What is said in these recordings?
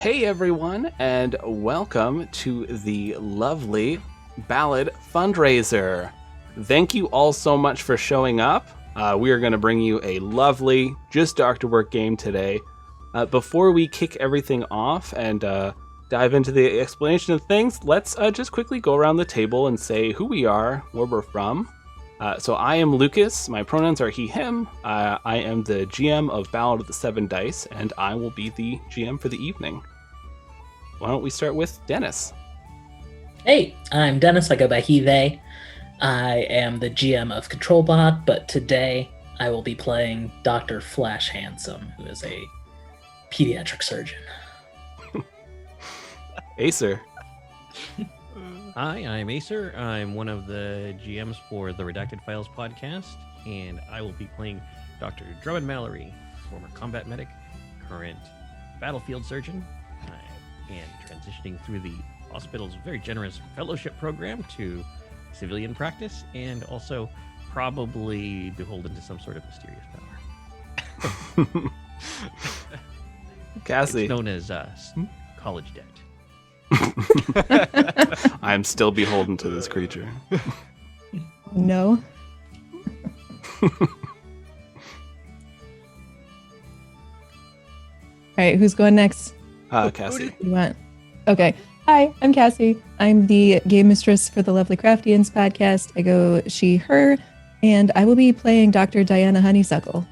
Hey everyone, and welcome to the lovely Ballad Fundraiser. Thank you all so much for showing up. We are going to bring you a lovely Just Doctor Work game today. Before we kick everything off and dive into the explanation of things, let's just quickly go around the table and say who we are, where we're from. So I am Lucas, my pronouns are he, him. I am the GM of Ballad of the Seven Dice, and I will be the GM for the evening. Why don't we start with Dennis? Hey, I'm Dennis. I go by he, they. I am the GM of ControlBot, but today I will be playing Dr. Flash Handsome, who is a pediatric surgeon. Aser. Hi, I'm Aser. I'm one of the GMs for the Redacted Files podcast, and I will be playing Dr. Drummond Mallory, former combat medic, current battlefield surgeon, and transitioning through the hospital's very generous fellowship program to civilian practice, and also probably beholden to some sort of mysterious power. Cassie. It's known as college debt. I'm still beholden to this creature. No. All right, who's going next? Cassie. You want? Okay. Hi, I'm Cassie. I'm the game mistress for the Lovely Craftians podcast. I go she, her, and I will be playing Dr. Diana Honeysuckle.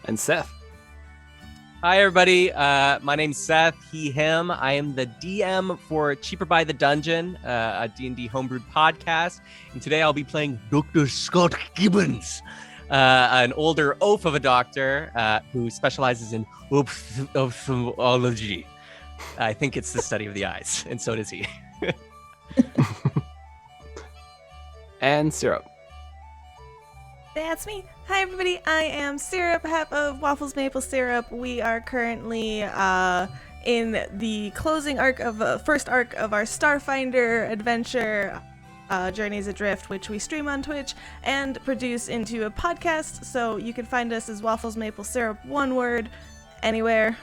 And Seth. Hi, everybody. My name's Seth, he, him. I am the DM for Cheaper by the Dungeon, a D&D homebrewed podcast. And today I'll be playing Dr. Scott Gibbons, an older oaf of a doctor who specializes in ophthalmology. I think it's the study of the eyes, and so does he. And Syrup. That's me. Hi, everybody. I am Syrup, half of Waffles Maple Syrup. We are currently in the closing arc of first arc of our Starfinder adventure, Journeys Adrift, which we stream on Twitch and produce into a podcast. So you can find us as Waffles Maple Syrup, one word, anywhere.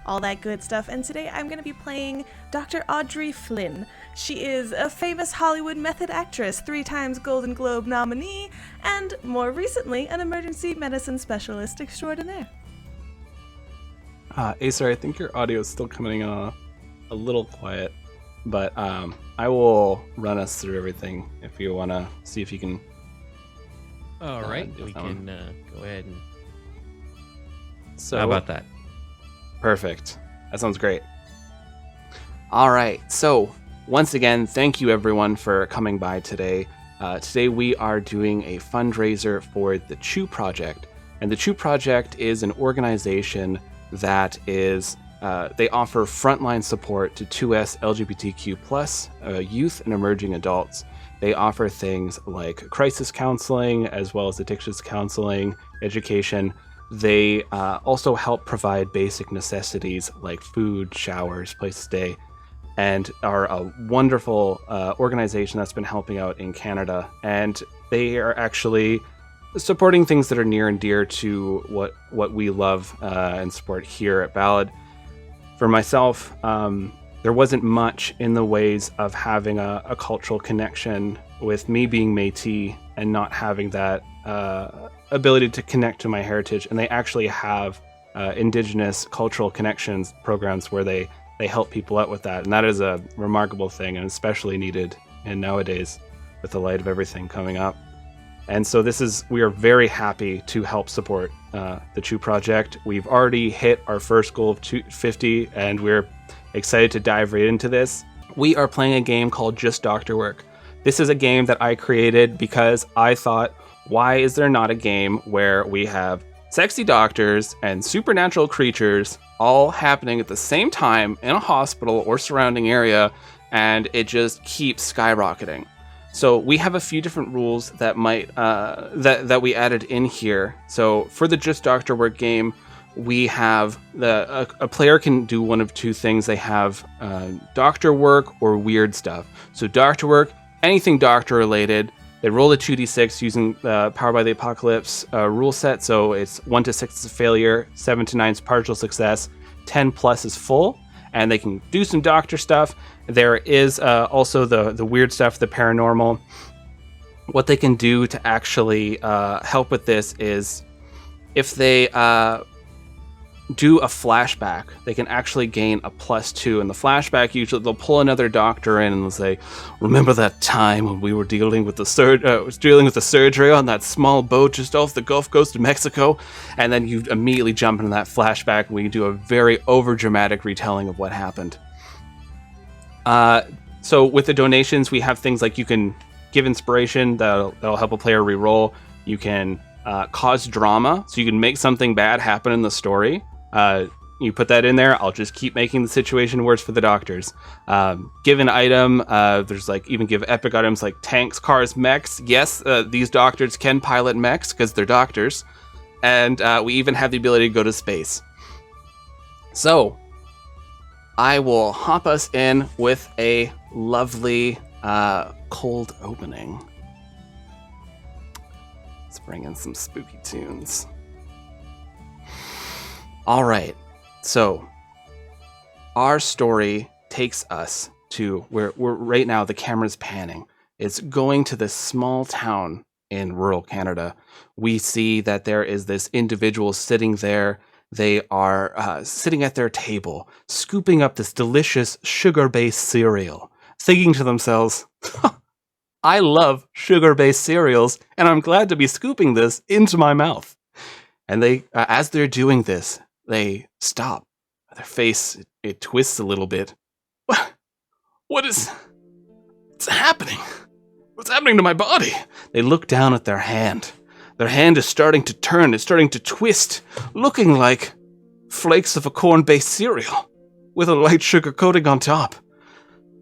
All that good stuff. And today I'm going to be playing Dr. Audrey Flynn. She is a famous Hollywood method actress, 3 times Golden Globe nominee, and more recently, an emergency medicine specialist extraordinaire. Acer, I think your audio is still coming in a little quiet, but I will run us through everything if you want to see if you can. All right, we can go ahead and. So, how about that? Perfect. That sounds great. All right. So once again, thank you everyone for coming by today. Today we are doing a fundraiser for the Chew Project. And the Chew Project is an organization that is, they offer frontline support to 2S LGBTQ+ youth and emerging adults. They offer things like crisis counseling, as well as addictions counseling, education. They also help provide basic necessities like food, showers, place to stay, and are a wonderful organization that's been helping out in Canada. And they are actually supporting things that are near and dear to what we love and support here at Ballad. For myself, there wasn't much in the ways of having a cultural connection with me being Métis and not having that ability to connect to my heritage. And they actually have Indigenous cultural connections programs where they help people out with that. And that is a remarkable thing, and especially needed in nowadays with the light of everything coming up. And so we are very happy to help support the Chew Project. We've already hit our first goal of 250, and we're excited to dive right into this. We are playing a game called Just Doctor Work. This is a game that I created because I thought, why is there not a game where we have sexy doctors and supernatural creatures all happening at the same time in a hospital or surrounding area, and it just keeps skyrocketing? So we have a few different rules that might that we added in here. So for the Just Doctor Work game, we have a player can do one of two things. They have doctor work or weird stuff. So doctor work, anything doctor related. They roll a 2d6 using Power by the Apocalypse rule set. So it's 1 to 6 is a failure, 7 to 9 is partial success, 10 plus is full. And they can do some doctor stuff. There is also the weird stuff, the paranormal. What they can do to actually help with this is if they do a flashback, they can actually gain a +2. And the flashback, usually they'll pull another doctor in and they'll say, "Remember that time when we were dealing with the surgery on that small boat just off the Gulf Coast of Mexico?" And then you immediately jump into that flashback and we do a very overdramatic retelling of what happened. So with the donations, we have things like you can give inspiration that'll help a player reroll. You can cause drama, so you can make something bad happen in the story. You put that in there, I'll just keep making the situation worse for the doctors. Give an item, there's like even give epic items like tanks, cars, mechs. Yes, these doctors can pilot mechs because they're doctors. And we even have the ability to go to space. So, I will hop us in with a lovely cold opening. Let's bring in some spooky tunes. All right, so our story takes us to where we're right now. The camera's panning. It's going to this small town in rural Canada. We see that there is this individual sitting there. They are sitting at their table, scooping up this delicious sugar-based cereal, thinking to themselves, "I love sugar-based cereals, and I'm glad to be scooping this into my mouth." And they, as they're doing this, they stop. Their face, it twists a little bit. What's happening? What's happening to my body? They look down at their hand. Their hand is starting to turn. It's starting to twist, looking like flakes of a corn-based cereal with a light sugar coating on top.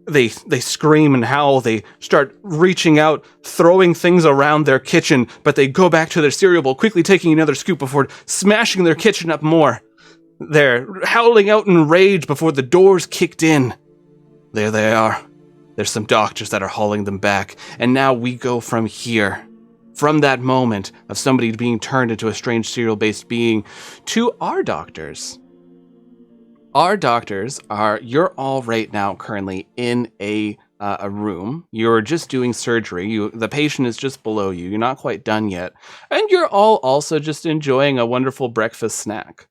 They scream and howl. They start reaching out, throwing things around their kitchen, but they go back to their cereal bowl, quickly taking another scoop before smashing their kitchen up more. They're howling out in rage before the doors kicked in. There they are. There's some doctors that are hauling them back. And now we go from here, from that moment of somebody being turned into a strange cereal-based being, to our doctors. Our doctors are, you're all right now currently in a room. You're just doing surgery. The patient is just below you. You're not quite done yet. And you're all also just enjoying a wonderful breakfast snack.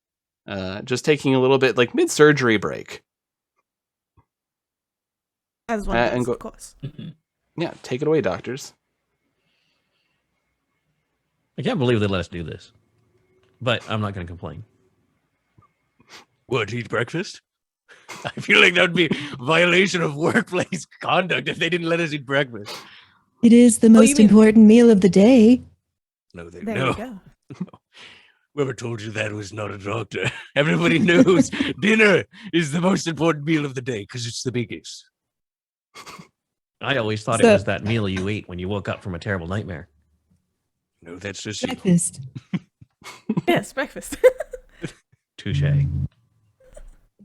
Just taking a little bit like mid-surgery break. As one does, of course. Yeah, take it away, doctors. I can't believe they let us do this, but I'm not going to complain. What, eat breakfast? I feel like that would be a violation of workplace conduct if they didn't let us eat breakfast. It is the most important meal of the day. No, There you go. Whoever told you that was not a doctor. Everybody knows dinner is the most important meal of the day because it's the biggest. I always thought it was that meal you ate when you woke up from a terrible nightmare. No, that's just you. Breakfast. Yes, breakfast. Touche.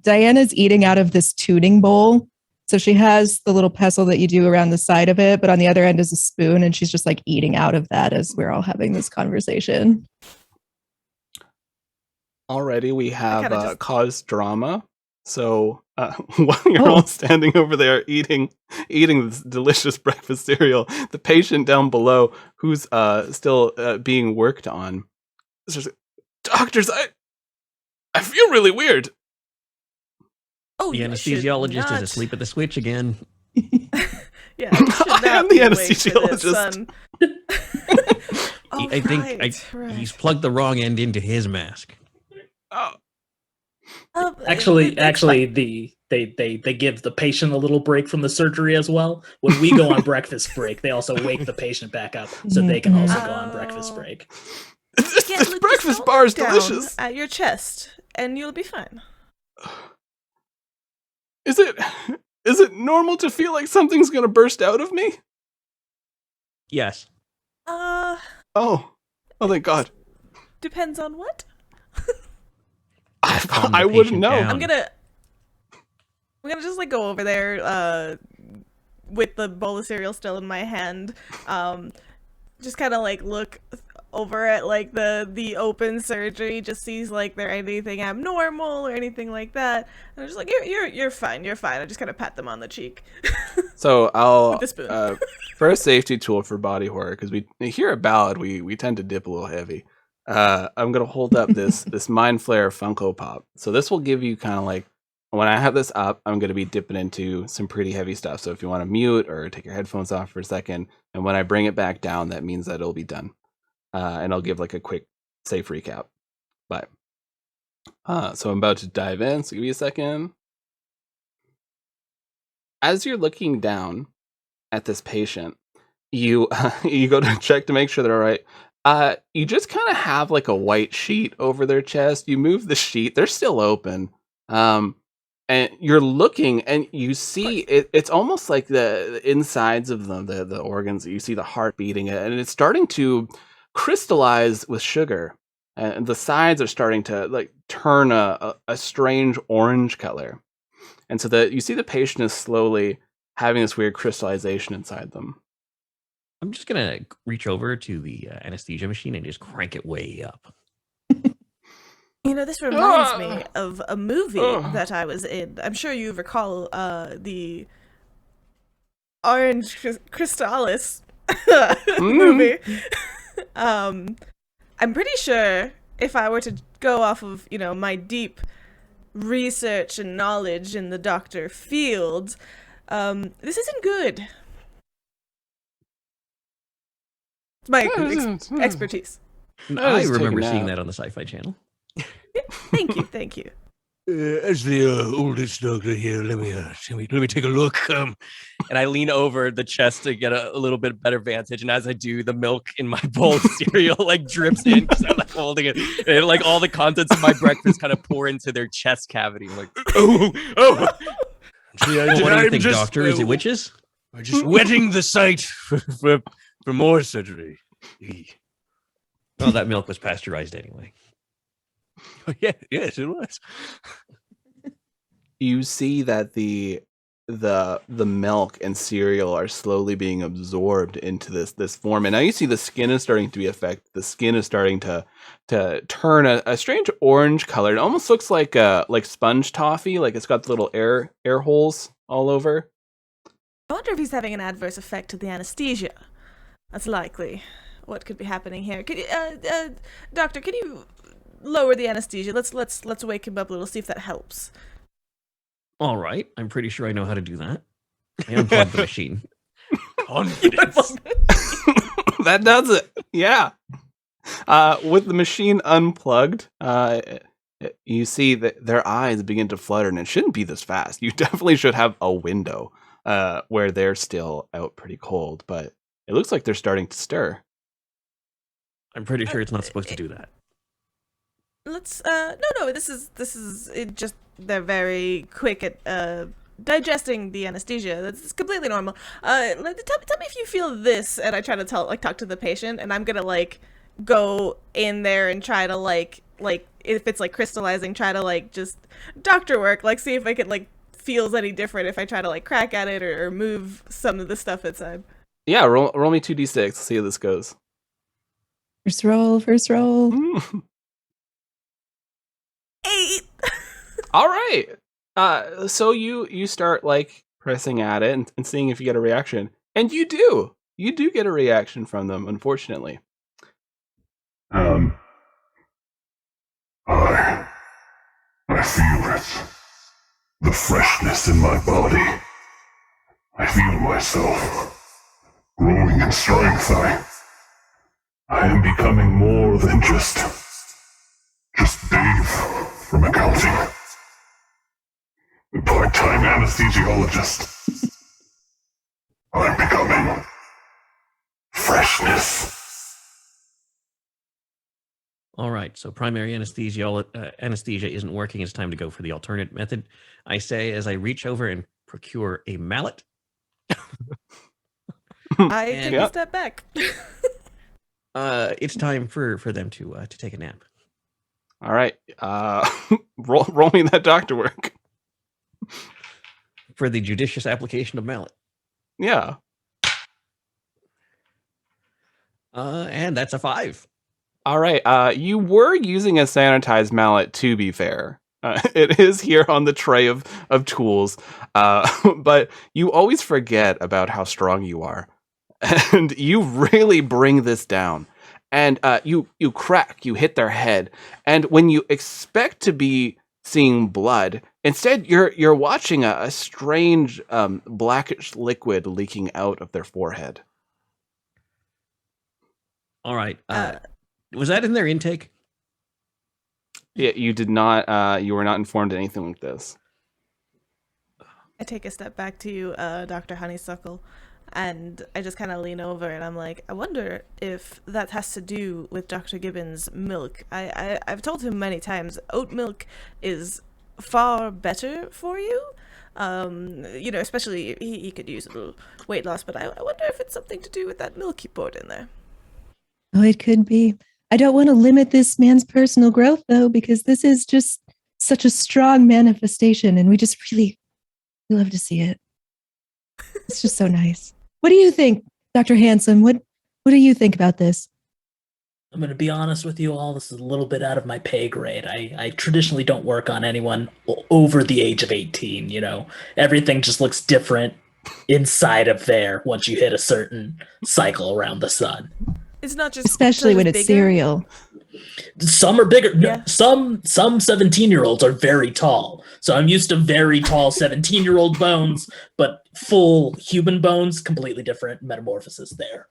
Diana's eating out of this tuning bowl. So she has the little pestle that you do around the side of it, but on the other end is a spoon, and she's just like eating out of that as we're all having this conversation. Already we have caused drama. So while you're all standing over there eating this delicious breakfast cereal, the patient down below who's still being worked on says, "Doctors, I feel really weird." Oh, the anesthesiologist is asleep at the switch again. Yeah, I am the anesthesiologist. I think he's plugged the wrong end into his mask. Actually, they give the patient a little break from the surgery as well. When we go on breakfast break, they also wake the patient back up so they can also go on breakfast break. This breakfast bar is delicious. At your chest, and you'll be fine. Is it normal to feel like something's gonna burst out of me? Yes. Oh, thank God. Depends on what. I wouldn't know. I'm gonna just like go over there with the bowl of cereal still in my hand, just kind of like look over at like the open surgery, just sees like there anything abnormal or anything like that. And I'm just like, you're fine, you're fine. I just kind of pat them on the cheek. So I'll With the spoon. for a safety tool for body horror, because we here at Ballad we tend to dip a little heavy. I'm gonna hold up this Mind Flare Funko Pop. So this will give you kind of like when I have this up, I'm gonna be dipping into some pretty heavy stuff. So if you want to mute or take your headphones off for a second, and when I bring it back down, that means that it'll be done. And I'll give like a quick safe recap. But so I'm about to dive in. So give me a second. As you're looking down at this patient, you you go to check to make sure they're all right. You just kind of have like a white sheet over their chest. You move the sheet; they're still open. And you're looking, and you see it's almost like the insides of them, the organs. You see the heart beating, and it's starting to crystallize with sugar, and the sides are starting to like turn a strange orange color. And so you see the patient is slowly having this weird crystallization inside them. I'm just gonna reach over to the anesthesia machine and just crank it way up. You know, this reminds me of a movie that I was in. I'm sure you recall the Orange Crystalis movie. I'm pretty sure if I were to go off of, you know, my deep research and knowledge in the doctor field, this isn't good. It's my expertise. I remember seeing that on the Sci-Fi Channel. Thank you. As the oldest doctor here, let me take a look. And I lean over the chest to get a little bit better vantage. And as I do, the milk in my bowl of cereal like drips in because I'm like holding it. And like all the contents of my breakfast kind of pour into their chest cavity. I'm like, oh. See, What do you I'm think, just, Doctor? Is it witches? I'm just wetting the site for more surgery. Oh, that milk was pasteurized anyway. Oh, yeah, yes, it was. You see that the milk and cereal are slowly being absorbed into this form, and now you see the skin is starting to be affected. The skin is starting to turn a strange orange color. It almost looks like sponge toffee, like it's got the little air holes all over. I wonder if he's having an adverse effect to the anesthesia. That's likely what could be happening here. Could you, doctor, can you lower the anesthesia? Let's wake him up a little, see if that helps. All right, I'm pretty sure I know how to do that. I unplugged the machine. Confidence. That does it. Yeah. With the machine unplugged, you see that their eyes begin to flutter, and it shouldn't be this fast. You definitely should have a window where they're still out pretty cold, but it looks like they're starting to stir. I'm pretty sure it's not supposed to do that. Let's no, this is it. Just they're very quick at digesting the anesthesia. That's completely normal. Tell me if you feel this, and I try to talk to the patient, and I'm gonna like go in there and try to like if it's like crystallizing, try to like just doctor work, like see if I can like feels any different if I try to like crack at it or move some of the stuff inside. Yeah, roll me 2d6. Let's see how this goes. First roll. 8. All right. So you start like pressing at it and seeing if you get a reaction, and you do get a reaction from them, unfortunately. I feel it. The freshness in my body. I feel myself growing in strength. I am becoming more than just Dave from accounting. The part-time anesthesiologist. I'm becoming freshness. All right, so primary anesthesia isn't working. It's time to go for the alternate method. I say as I reach over and procure a mallet. I take a step back. It's time for them to take a nap. All right. Roll me that doctor work. For the judicious application of mallet. Yeah. And that's a 5. All right. You were using a sanitized mallet, to be fair. It is here on the tray of tools, but you always forget about how strong you are, and you really bring this down. And you crack, you hit their head, and when you expect to be seeing blood, instead you're watching a strange blackish liquid leaking out of their forehead. All right. Was that in their intake? Yeah, you did not. You were not informed of anything like this. I take a step back to you, Dr. Honeysuckle, and I just kind of lean over and I'm like, I wonder if that has to do with Dr. Gibbons' milk. I've told him many times oat milk is far better for you. Especially he could use a little weight loss, but I wonder if it's something to do with that milk he poured in there. Oh, it could be. I don't want to limit this man's personal growth, though, because this is just such a strong manifestation, and we just really love to see it. It's just so nice. What do you think, Dr. Handsome? What do you think about this? I'm going to be honest with you all. This is a little bit out of my pay grade. I traditionally don't work on anyone over the age of 18, you know. Everything just looks different inside of there once you hit a certain cycle around the sun. It's not just especially when it's bigger. cereal. Some are bigger. Yeah. Some 17-year-olds are very tall. So I'm used to very tall 17-year-old bones, but full human bones, completely different metamorphosis there.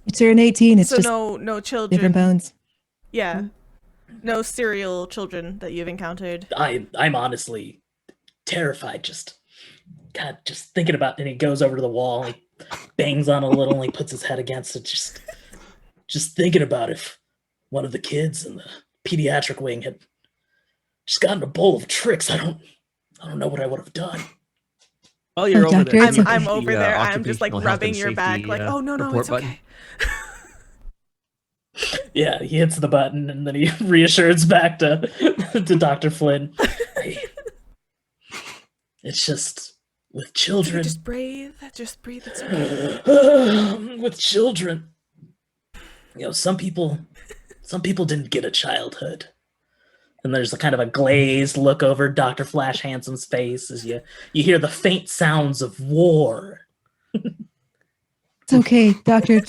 You turn 18, it's so just no children. different bones. Yeah. No serial children that you've encountered. I'm honestly terrified just thinking about it. And he goes over to the wall, he bangs on a little, and he puts his head against it, just thinking about if one of the kids in the pediatric wing had just gotten a bowl of tricks. I don't know what I would have done. Well, you're over Doctor, there. it's I'm over there. I'm just like Occupational health rubbing and your back, safety, like, oh no, report it's button. okay. Yeah, he hits the button and then he reassures back to Dr. Flynn. Hey, it's just with children. Just breathe. It's okay. With children, you know, some people didn't get a childhood. And there's a kind of a glazed look over Dr. Flash Handsome's face as you hear the faint sounds of war. It's okay, Doctor.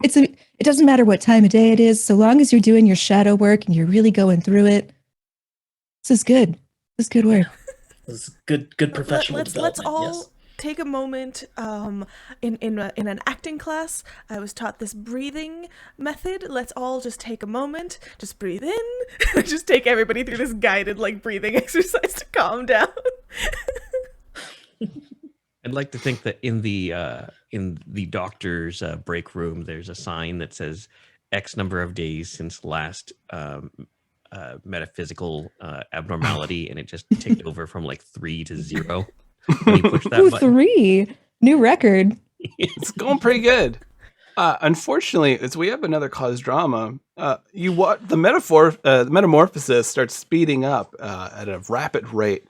It doesn't matter what time of day it is, so long as you're doing your shadow work and you're really going through it. This is good. This is good work. This is good professional development. Let's all yes. take a moment. In an acting class, I was taught this breathing method. Let's all just take a moment, just breathe in, just take everybody through this guided breathing exercise to calm down. I'd like to think that in the doctor's break room, there's a sign that says X number of days since last metaphysical abnormality, and it just ticked over from 3 to 0 when you push that Ooh, button. 3. New record. It's going pretty good. Unfortunately, as we have another cause drama, the metamorphosis starts speeding up at a rapid rate.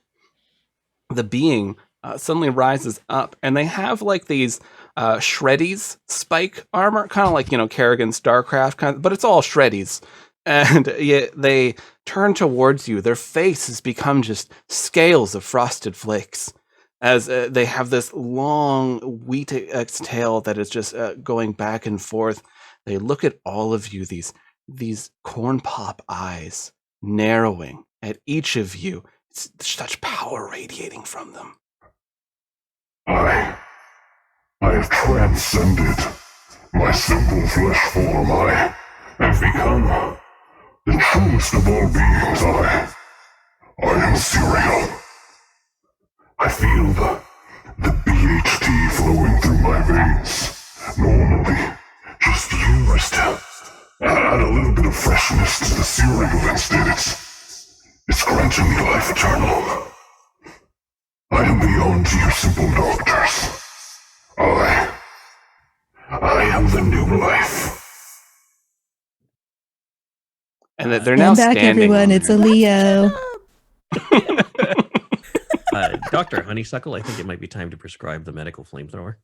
The being suddenly rises up, and they have these shreddies spike armor, kind of like Kerrigan's Starcraft, but it's all shreddies. And they turn towards you. Their face has become just scales of frosted flakes, as they have this long wheat tail that is just going back and forth. They look at all of you, these corn pop eyes narrowing at each of you. It's such power radiating from them. I have transcended my simple flesh form. I have become the truest of all beings. I am cereal. I feel the BHT flowing through my veins. Normally, just used. Add a little bit of freshness to the cereal instead. It's granting me life eternal. I am beyond you simple doctors. I am the new life. And that they're now Stand back, standing. everyone. It's a Leo. Dr. Honeysuckle, I think it might be time to prescribe the medical flamethrower.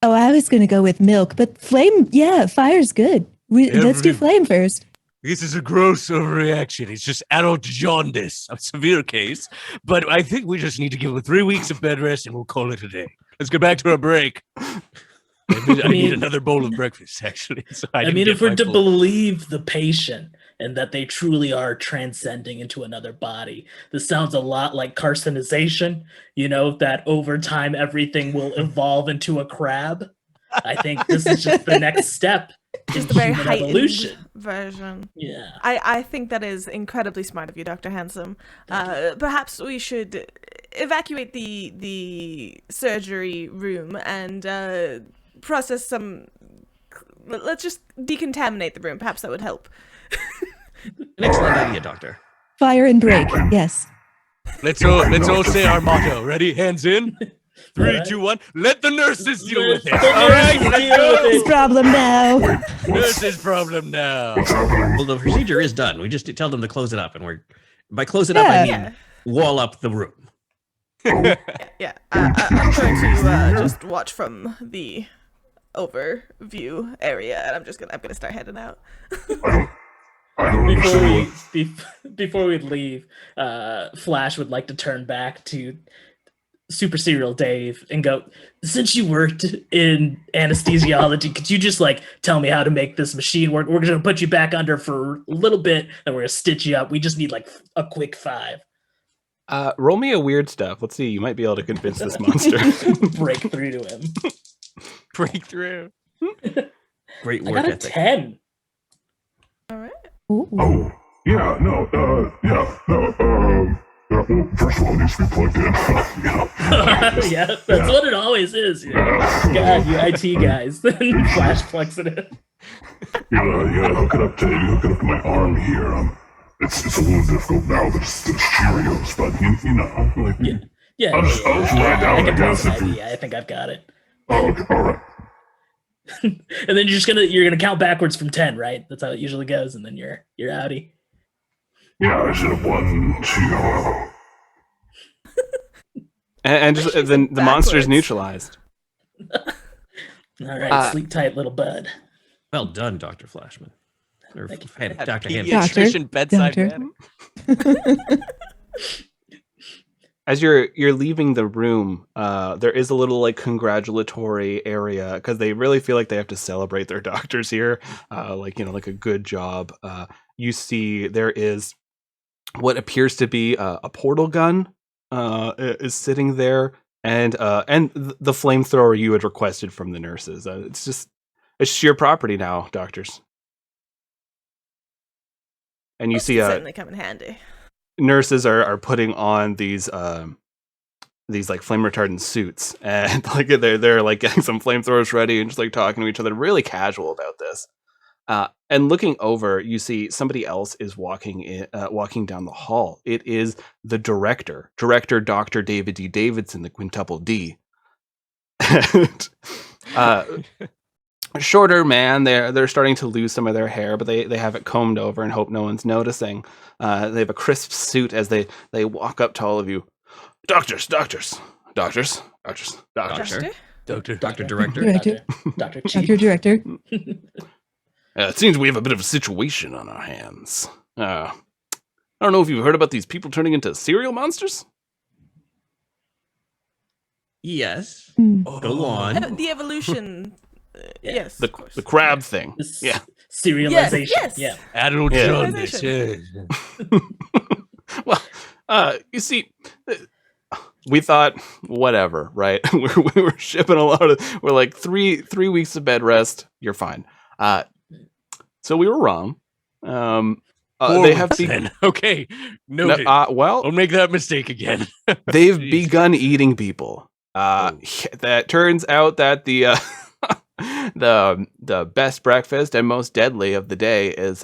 Oh, I was going to go with milk, but fire's good. Let's do flame first. This is a gross overreaction. It's just adult jaundice, a severe case. But I think we just need to give him 3 weeks of bed rest and we'll call it a day. Let's get back to our break. I need another bowl of breakfast, actually. So if we're to believe the patient and that they truly are transcending into another body, this sounds a lot like carcinization, that over time everything will evolve into a crab. I think this is just the next step. Just a very heightened evolution version. Yeah. I think that is incredibly smart of you, Dr. Handsome. Perhaps we should evacuate the surgery room and process some... Let's just decontaminate the room. Perhaps that would help. An excellent idea, Doctor. Fire and break, yes. Let's all say our motto. Ready? Hands in. 3, 2, 1. Let the nurses deal with it. All right, let's go. Nurse's problem now. Nurses' problem now. Well, the procedure is done. We just tell them to close it up, and by close it up, I mean wall up the room. I'm going to just watch from the overview area, and I'm gonna start heading out. Before we leave, Flash would like to turn back to Super Serial Dave and go, since you worked in anesthesiology, could you just tell me how to make this machine work? We're gonna put you back under for a little bit, and we're gonna stitch you up. We just need a quick 5. Roll me a weird stuff. Let's see. You might be able to convince this monster. Break through to him. Breakthrough. Great I work got a ethic. 10. All right. Ooh. Oh, yeah, no, well, first of all, it needs to be plugged in. Yeah, that's what it always is. God, you IT guys. Then Flash plugs it in. Yeah, hook it up to my arm here. It's a little difficult now that it's Cheerios, but Yeah. I'll just write down, I guess. I think I've got it. Oh, okay, all right. And then you're gonna count backwards from 10, right? That's how it usually goes, and then you're outie. Yeah, I said 1, 2. and just then the monster's backwards. neutralized. All right, sleep tight, little bud. Well done, Dr. Flashman. Or Dr. Hanson. Pediatrician bedside Doctor. manner. As you're leaving the room, there is a little congratulatory area because they really feel like they have to celebrate their doctors here, like a good job. You see there is what appears to be a portal gun is sitting there, and the flamethrower you had requested from the nurses. It's your property now, doctors. And you Those see could certainly come in handy. nurses are putting on these flame retardant suits, and they're getting some flamethrowers ready and just talking to each other, really casual about this. And looking over, you see somebody else is walking down the hall. It is the director, Dr. David D. Davidson, the quintuple D. And, shorter man, they're starting to lose some of their hair, but they have it combed over and hope no one's noticing. They have a crisp suit as they walk up to all of you. Doctor. Doctor. Director. Doctor Director. It seems we have a bit of a situation on our hands. I don't know if you've heard about these people turning into cereal monsters. Yes. Mm. Go on. The evolution. Yes. The of course. the crab thing. Yeah. Serialization. Yes. Yeah. Adult Yeah. jaundice. Well, you see, we thought whatever, right? we were shipping a lot of. We're like 3 weeks of bed rest. You're fine. So we were wrong. They have Okay. Noted. well, Don't make that mistake again. they've Jeez. begun eating people. That turns out that the the best breakfast and most deadly of the day is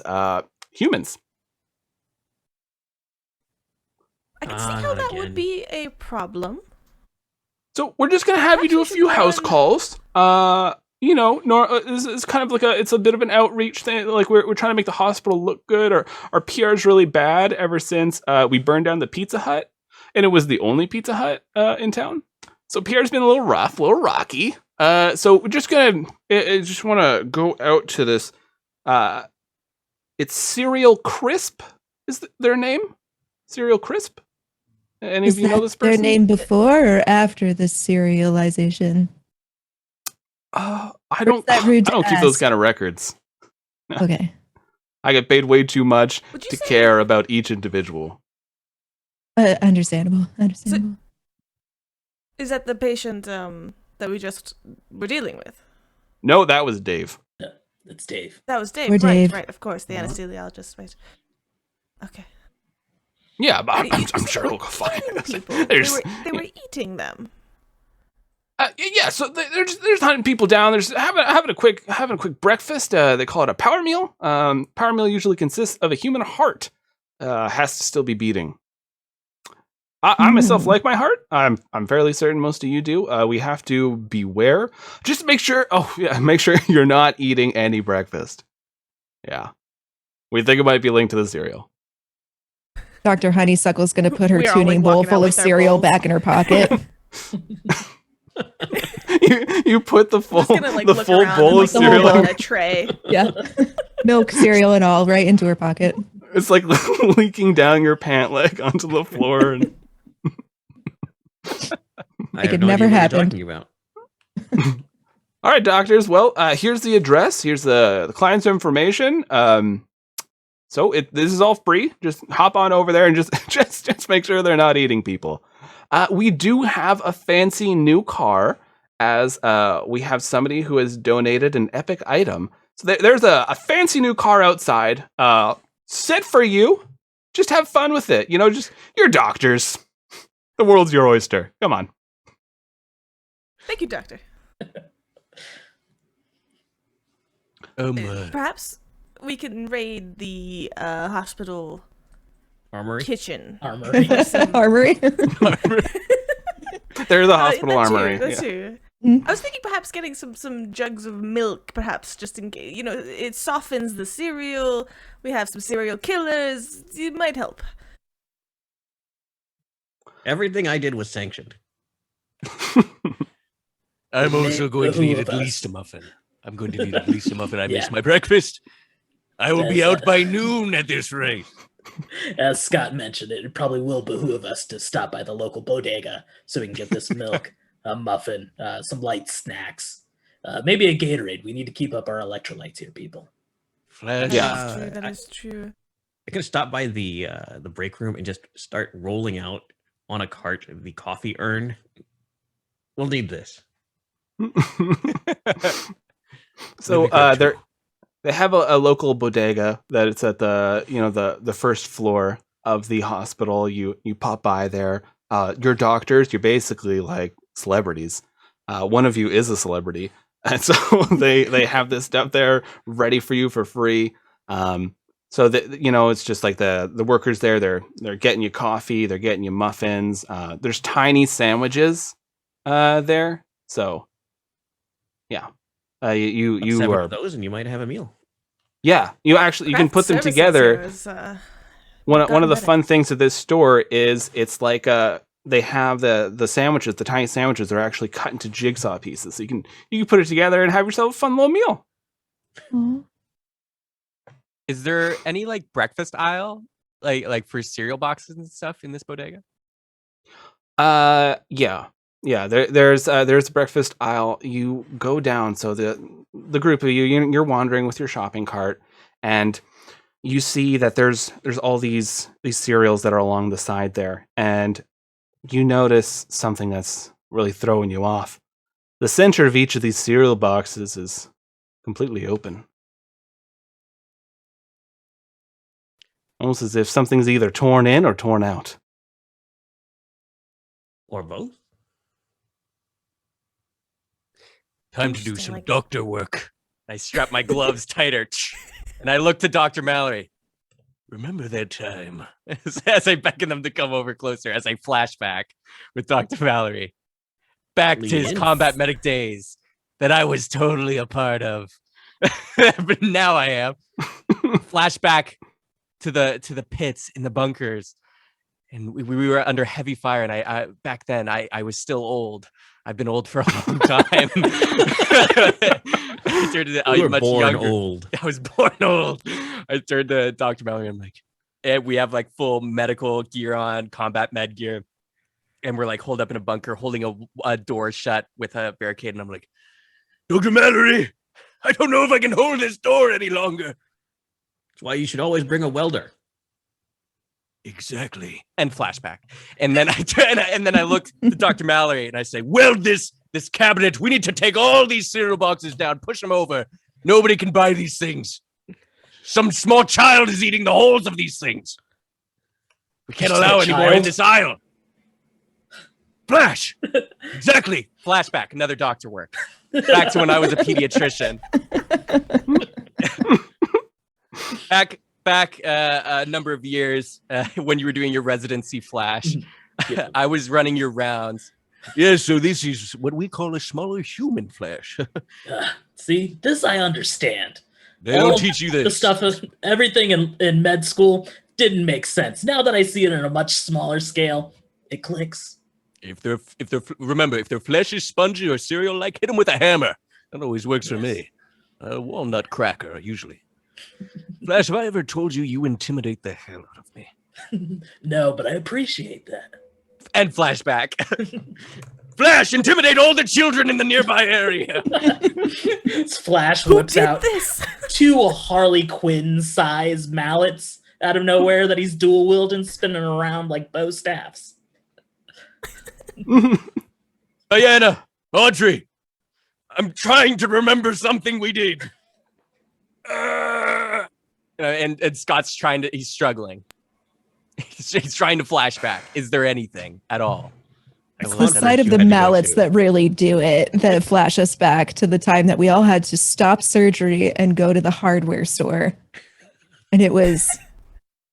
humans. I can see how not that again. would be a problem. So we're just gonna have you do a Actually, few should house go calls. It's kind of it's a bit of an outreach thing. We're trying to make the hospital look good. Our PR is really bad ever since we burned down the Pizza Hut, and it was the only Pizza Hut in town. So PR's been a little rough, a little rocky. So we're just gonna, I just want to go out to this. It's Cereal Crisp. Is their name? Cereal Crisp. Any Is of you know that this person? their name before or after the serialization? I Or don't. is that rude I to don't keep those ask? kind of records. Okay. I get paid way too much Would you to say- care about each individual. Understandable. Understandable. Is that the patient that we just were dealing with? No, that was Dave. That's Dave. That was Dave. Poor Right, Dave. right. Of course, the anesthesiologist. Right. Okay. Yeah, but I'm Just sure it'll go fine. eating people. There's- They were eating them. Yeah, so they're just hunting people down. There's having a quick breakfast. They call it a power meal. Power meal usually consists of a human heart. Has to still be beating. I myself like my heart. I'm fairly certain most of you do. We have to beware. Just make sure. Oh yeah, make sure you're not eating any breakfast. Yeah, we think it might be linked to the cereal. Dr. Honeysuckle's going to put her We are all, tuning like, bowl walking out full of with our cereal bowls. back in her pocket. you put the full Just gonna like the look full around bowl and, of like, cereal. throw it in a tray. Yeah. Milk, cereal, and all right into her pocket. It's like leaking down your pant leg onto the floor. And I have it no never idea what happened. you're talking about. all right, doctors. Well, here's the address. Here's the client's information. So this is all free. Just hop on over there and just make sure they're not eating people. We do have a fancy new car, as we have somebody who has donated an epic item. So there's a fancy new car outside. Set for you. Just have fun with it. You know, just you're doctors. The world's your oyster. Come on. Thank you, doctor. My. Perhaps we can raid the hospital Armory. kitchen. Armory. Armory. They're the hospital that armory. Too, that Yeah. too. Mm. I was thinking perhaps getting some jugs of milk, perhaps just in case. You know, it softens the cereal. We have some cereal killers. It might help. Everything I did was sanctioned. I'm also going to eat Who at of us? least a muffin. I'm going to eat at least a muffin. I Yeah. missed my breakfast. I will be That's, out by noon at this rate. As Scott mentioned, it probably will behoove us to stop by the local bodega so we can get this milk, a muffin, some light snacks, maybe a Gatorade. We need to keep up our electrolytes here, people. Flash. Yeah. True, that I- is true. I can stop by the break room and just start rolling out on a cart the coffee urn. We'll need this. So Maybe grab they have a local bodega that it's at the first floor of the hospital. You pop by there. You're doctors. You're basically like celebrities. One of you is a celebrity, and so they have this stuff there ready for you for free. So that it's just like the workers there. They're getting you coffee. They're getting you muffins. There's tiny sandwiches there. So yeah, you Seven are of those, and you might have a meal. yeah. You can Craft put them services together. here is, One of the gotten fun things of this store is it's like they have the sandwiches, the tiny sandwiches are actually cut into jigsaw pieces. So you can put it together and have yourself a fun little meal. Aw. Is there any like breakfast aisle, like for cereal boxes and stuff in this bodega? Yeah. There's a breakfast aisle. You go down. So the group of you're wandering with your shopping cart, and you see that there's all these cereals that are along the side there, and you notice something that's really throwing you off. The center of each of these cereal boxes is completely open. Almost as if something's either torn in or torn out. Or both? Time to do Interesting, some like- doctor work. I strap my gloves tighter, and I look to Dr. Mallory Remember that time? as I beckon them to come over closer. As I flashback with Dr. Mallory back to Lean his in. combat medic days that I was totally a part of, but now I am. Flashback to the pits in the bunkers, and we were under heavy fire. And I back then I was still old. I've been old for a long time. I turned to, You were much born younger. old. I was born old. I turned to Dr. Mallory. I'm like, we have like full medical gear on, combat med gear. And we're like holed up in a bunker, holding a door shut with a barricade. And I'm like, Dr. Mallory, I don't know if I can hold this door any longer. That's why you should always bring a welder. Exactly. And flashback. And then I look at Dr. Mallory and I say, weld this cabinet. We need to take all these cereal boxes down, push them over. Nobody can buy these things. Some small child is eating the holes of these things. We can't allow any more in this aisle. Flash. Exactly. Flashback. Another doctor work. Back to when I was a pediatrician. Back a number of years when you were doing your residency, Flash. I was running your rounds. Yeah, so this is what we call a smaller human Flash. See, this I understand. They don't All teach you The this. stuff, everything in med school didn't make sense. Now that I see it on a much smaller scale, it clicks. If they're remember, if their flesh is spongy or cereal-like, hit them with a hammer. That always works for me. A walnut cracker, usually. Flash, have I ever told you you intimidate the hell out of me? No, but I appreciate that. And flashback. Flash, intimidate all the children in the nearby area. Flash Who whips did out this? 2 Harley Quinn size mallets out of nowhere that he's dual wielding, spinning around like bow staffs. Diana, Audrey, I'm trying to remember something we did. And Scott's he's struggling. He's trying to flashback. Is there anything at all? It's the sight of the mallets that really do it, that flash us back to the time that we all had to stop surgery and go to the hardware store. And it was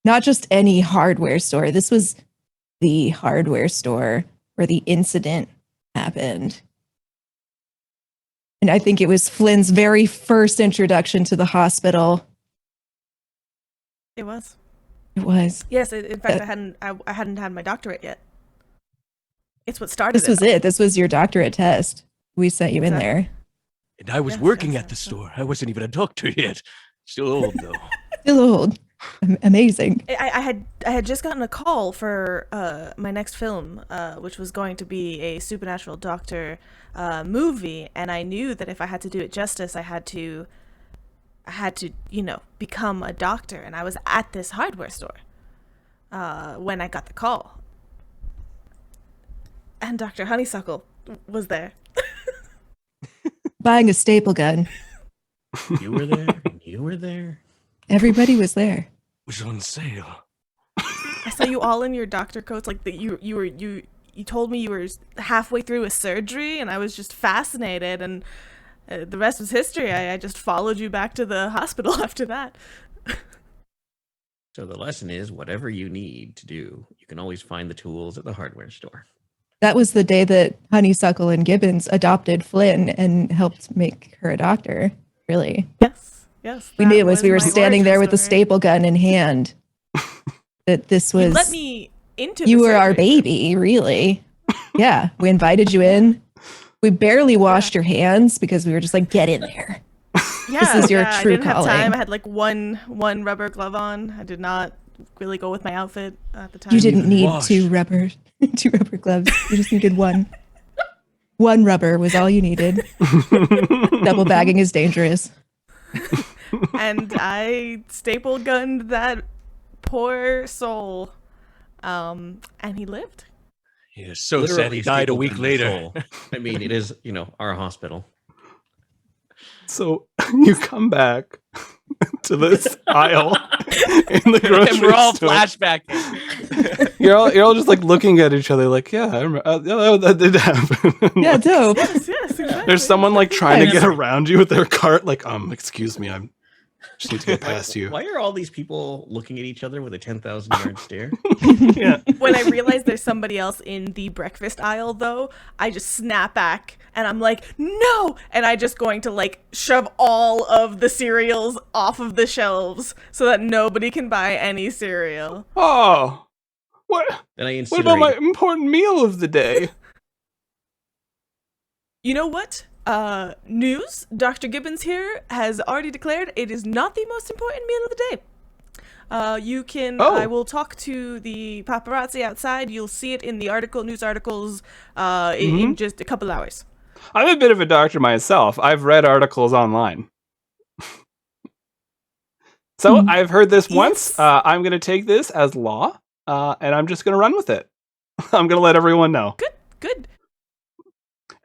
not just any hardware store. This was the hardware store where the incident happened. And I think it was Flynn's very first introduction to the hospital. It was. It was. Yes, in fact, I hadn't had my doctorate yet. It's what started. This was it. This was your doctorate test. We sent you in there. And I was working at the store. I wasn't even a doctor yet. Still old, though. Still old. Amazing. I had just gotten a call for my next film, which was going to be a supernatural doctor movie, and I knew that if I had to do it justice, I had to become a doctor, and I was at this hardware store when I got the call, and Dr. Honeysuckle was there. Buying a staple gun. You were there. You were there. Everybody was there. Was on sale. I saw you all in your doctor coats, like that. You told me you were halfway through a surgery, and I was just fascinated, and the rest was history. I just followed you back to the hospital after that. So the lesson is, whatever you need to do, you can always find the tools at the hardware store. That was the day that Honeysuckle and Gibbons adopted Flynn and helped make her a doctor. Really. Yes. We knew it was we were my standing there with a origin story. staple gun in hand. That this was. You let me into. You the were our surgery. baby, really. Yeah, we invited you in. We barely washed your hands because we were just like, get in there. Yeah, This is your I true didn't have calling. time. I had like one rubber glove on. I did not really go with my outfit at the time. You didn't need wash. two rubber gloves. You just needed one. One rubber was all you needed. Double bagging is dangerous. And I staple gunned that poor soul, and he lived. Yeah, so Literally sad he died a stapled week in the later. soul. I mean, it is, our hospital. So you come back to this aisle in the grocery And we're all store. flashbacking. You're all just like looking at each other, like, yeah, I remember, that did happen. Yeah, dope. Yes, exactly. There's someone like trying to Yes. get around you with their cart, like, excuse me, I'm just need to get past you. Why are all these people looking at each other with a 10,000-yard stare? Yeah. When I realize there's somebody else in the breakfast aisle, though, I just snap back and I'm like, no! And I just going to like shove all of the cereals off of the shelves so that nobody can buy any cereal. Oh, what Then I about my incinerate. important meal of the day? You know what? News. Dr. Gibbons here has already declared it is not the most important meal of the day. You can. Oh. I will talk to the paparazzi outside. You'll see it in the news articles, in just a couple hours. I'm a bit of a doctor myself. I've read articles online. So I've heard this once. Yes. I'm going to take this as law, and I'm just going to run with it. I'm going to let everyone know. Good.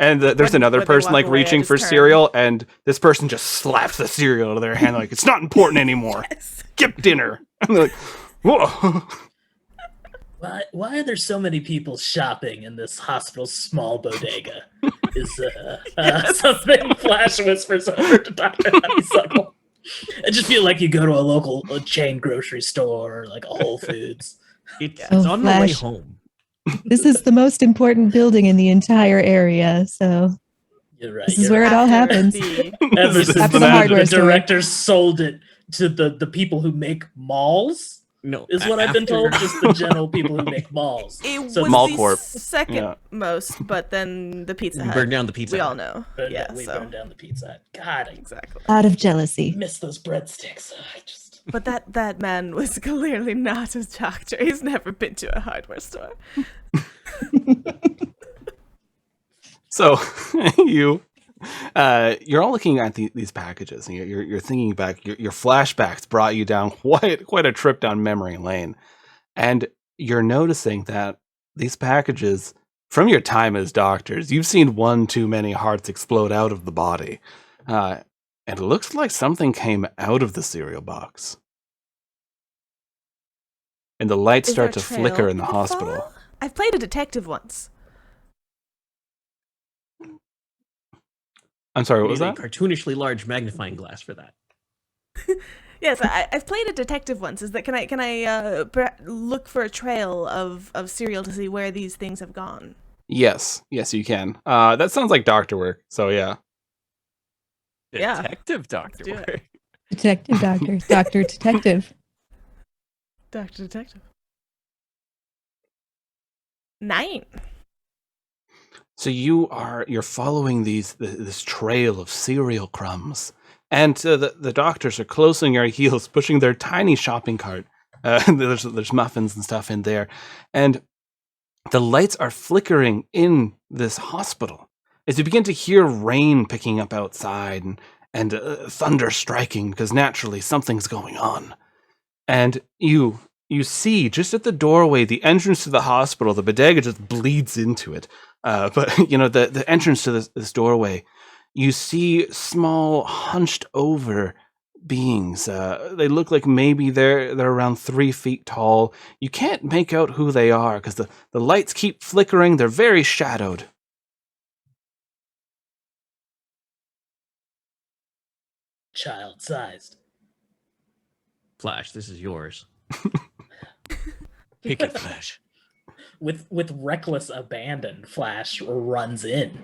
And there's another when they person walk like away, I reaching just for turn. cereal, and this person just slaps the cereal out of their hand like it's not important anymore. Yes. Skip dinner. And they're like, whoa. Why are there so many people shopping in this hospital's small bodega? Is something Flash whispers over to Dr. Honeysuckle. I just feel like you go to a chain grocery store or like a Whole Foods. It's Oh, on the way Flash. home. This is the most important building in the entire area, so You're right. this is you're where it all After happens. Ever This is since After the the hardware the store. director sold it to the people who make malls, No, is what I've been told. after- Just the general people who make malls. It So was Mall the Corp. second Yeah. most, but then the Pizza We Hut. burned down the pizza. We all Hut. know. We So burned down the Pizza Hut. God, I exactly. Out of jealousy. miss those breadsticks. I just But that man was clearly not a doctor. He's never been to a hardware store. So you're all looking at these packages, and you're thinking back. Your flashbacks brought you down quite a trip down memory lane, and you're noticing that these packages, from your time as doctors, you've seen one too many hearts explode out of the body, and it looks like something came out of the cereal box, and the lights Is there start a to trail flicker in the that hospital. follow? I've played a detective once. I'm sorry, what We was need a that? cartoonishly large magnifying glass for that. Yes, I've played a detective once. Is that can I look for a trail of cereal to see where these things have gone? Yes, you can. That sounds like doctor work. So yeah. Yeah. Detective doctor do it. work. Detective doctor. Doctor detective. Doctor Detective. 9. So you're following this trail of cereal crumbs, and the doctors are closing their heels, pushing their tiny shopping cart. There's muffins and stuff in there, and the lights are flickering in this hospital as you begin to hear rain picking up outside and thunder striking because naturally something's going on, and you see just at the doorway, the entrance to the hospital, the bodega just bleeds into it. But the entrance to this doorway, you see small, hunched over beings. They look like maybe they're around 3 feet tall. You can't make out who they are because the lights keep flickering. They're very shadowed. child-sized. Flash, this is yours. Pick it, Flash. With reckless abandon, Flash runs in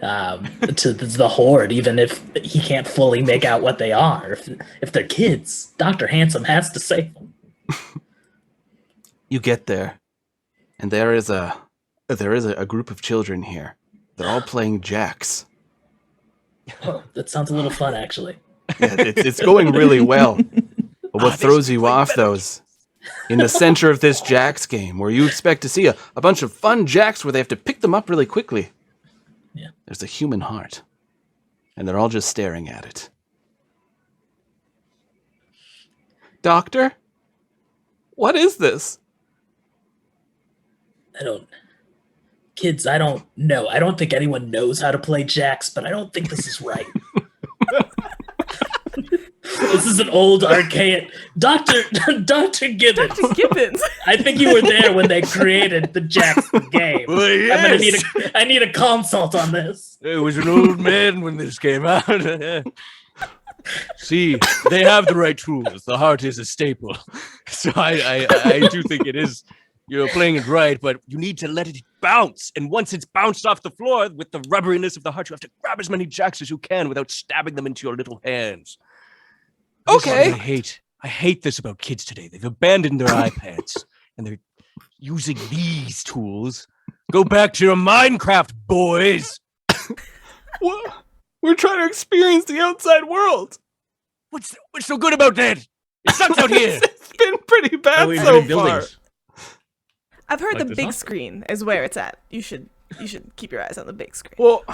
to the horde, even if he can't fully make out what they are. If they're kids, Dr. Handsome has to save them. You get there, and there is a group of children here. They're all playing jacks. Oh, that sounds a little fun, actually. Yeah, it's going really well. But what throws you off, though, is in the center of this jacks game, where you expect to see a bunch of fun jacks where they have to pick them up really quickly. Yeah. There's a human heart, and they're all just staring at it. Doctor? What is this? Kids, I don't know. I don't think anyone knows how to play jacks, but I don't think this is right. This is an old, archaic Dr. Gibbons. Dr. Gibbons. I think you were there when they created the jacks game. Well, I'm gonna yes. I need a consult on this. It was an old man when this came out. See, they have the right tools. The heart is a staple. So I do think it is, you're playing it right, but you need to let it bounce. And once it's bounced off the floor with the rubberiness of the heart, you have to grab as many jacks as you can without stabbing them into your little hands. This is Okay. what I hate this about kids today. They've abandoned their iPads and they're using these tools. Go back to your Minecraft, boys. What? We're trying to experience the outside world. What's so good about that? It sucks out here. It's been pretty bad we've so been in far. buildings. I've heard Like the this big hospital. screen is where it's at. You should keep your eyes on the big screen. Well,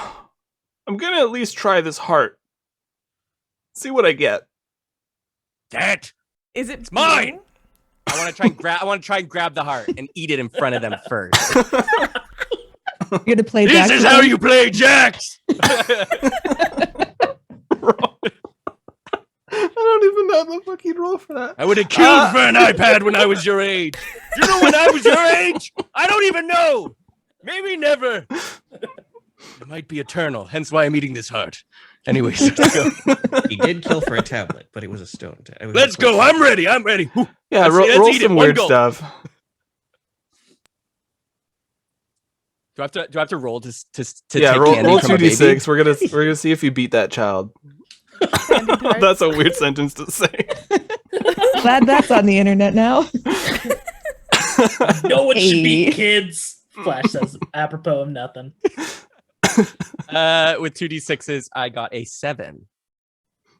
I'm gonna at least try this heart. See what I get. That Is it mine! beating? I want to try and grab the heart and eat it in front of them first. You're gonna play this back is to how them? you play jacks. I don't even know the fucking roll for that. I would have killed for an iPad when I was your age. You know when I was your age? I don't even know. Maybe never. It might be eternal, hence why I'm eating this heart. Anyways, let's go. He did kill for a tablet, but it was a stone. Let's go. I'm ready. Whew. Yeah, Let's roll eat it. some One weird go. stuff. Do I have to roll to Yeah, take roll candy from a baby? 2d6. We're gonna see if you beat that child. Candy tarts? That's a weird sentence to say. Glad that's on the internet now. No one should beat Hey. kids. Flash says, apropos of nothing. With 2d6s, I got a 7.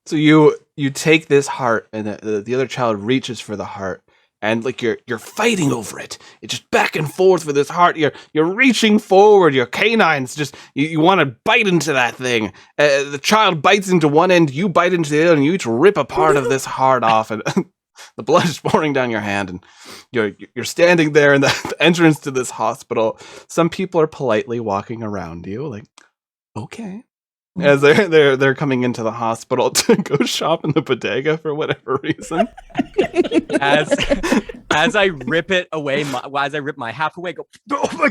So you take this heart, and the other child reaches for the heart, and like you're fighting over it. It's just back and forth with this heart. You're reaching forward. Your canines just you want to bite into that thing. The child bites into one end, you bite into the other, and you each rip a part of this heart off, and the blood is pouring down your hand. And you're standing there in the entrance to this hospital. Some people are politely walking around you, like, okay. As they're coming into the hospital to go shop in the bodega for whatever reason. As I rip it away, as I rip my half away, I go, Oh my!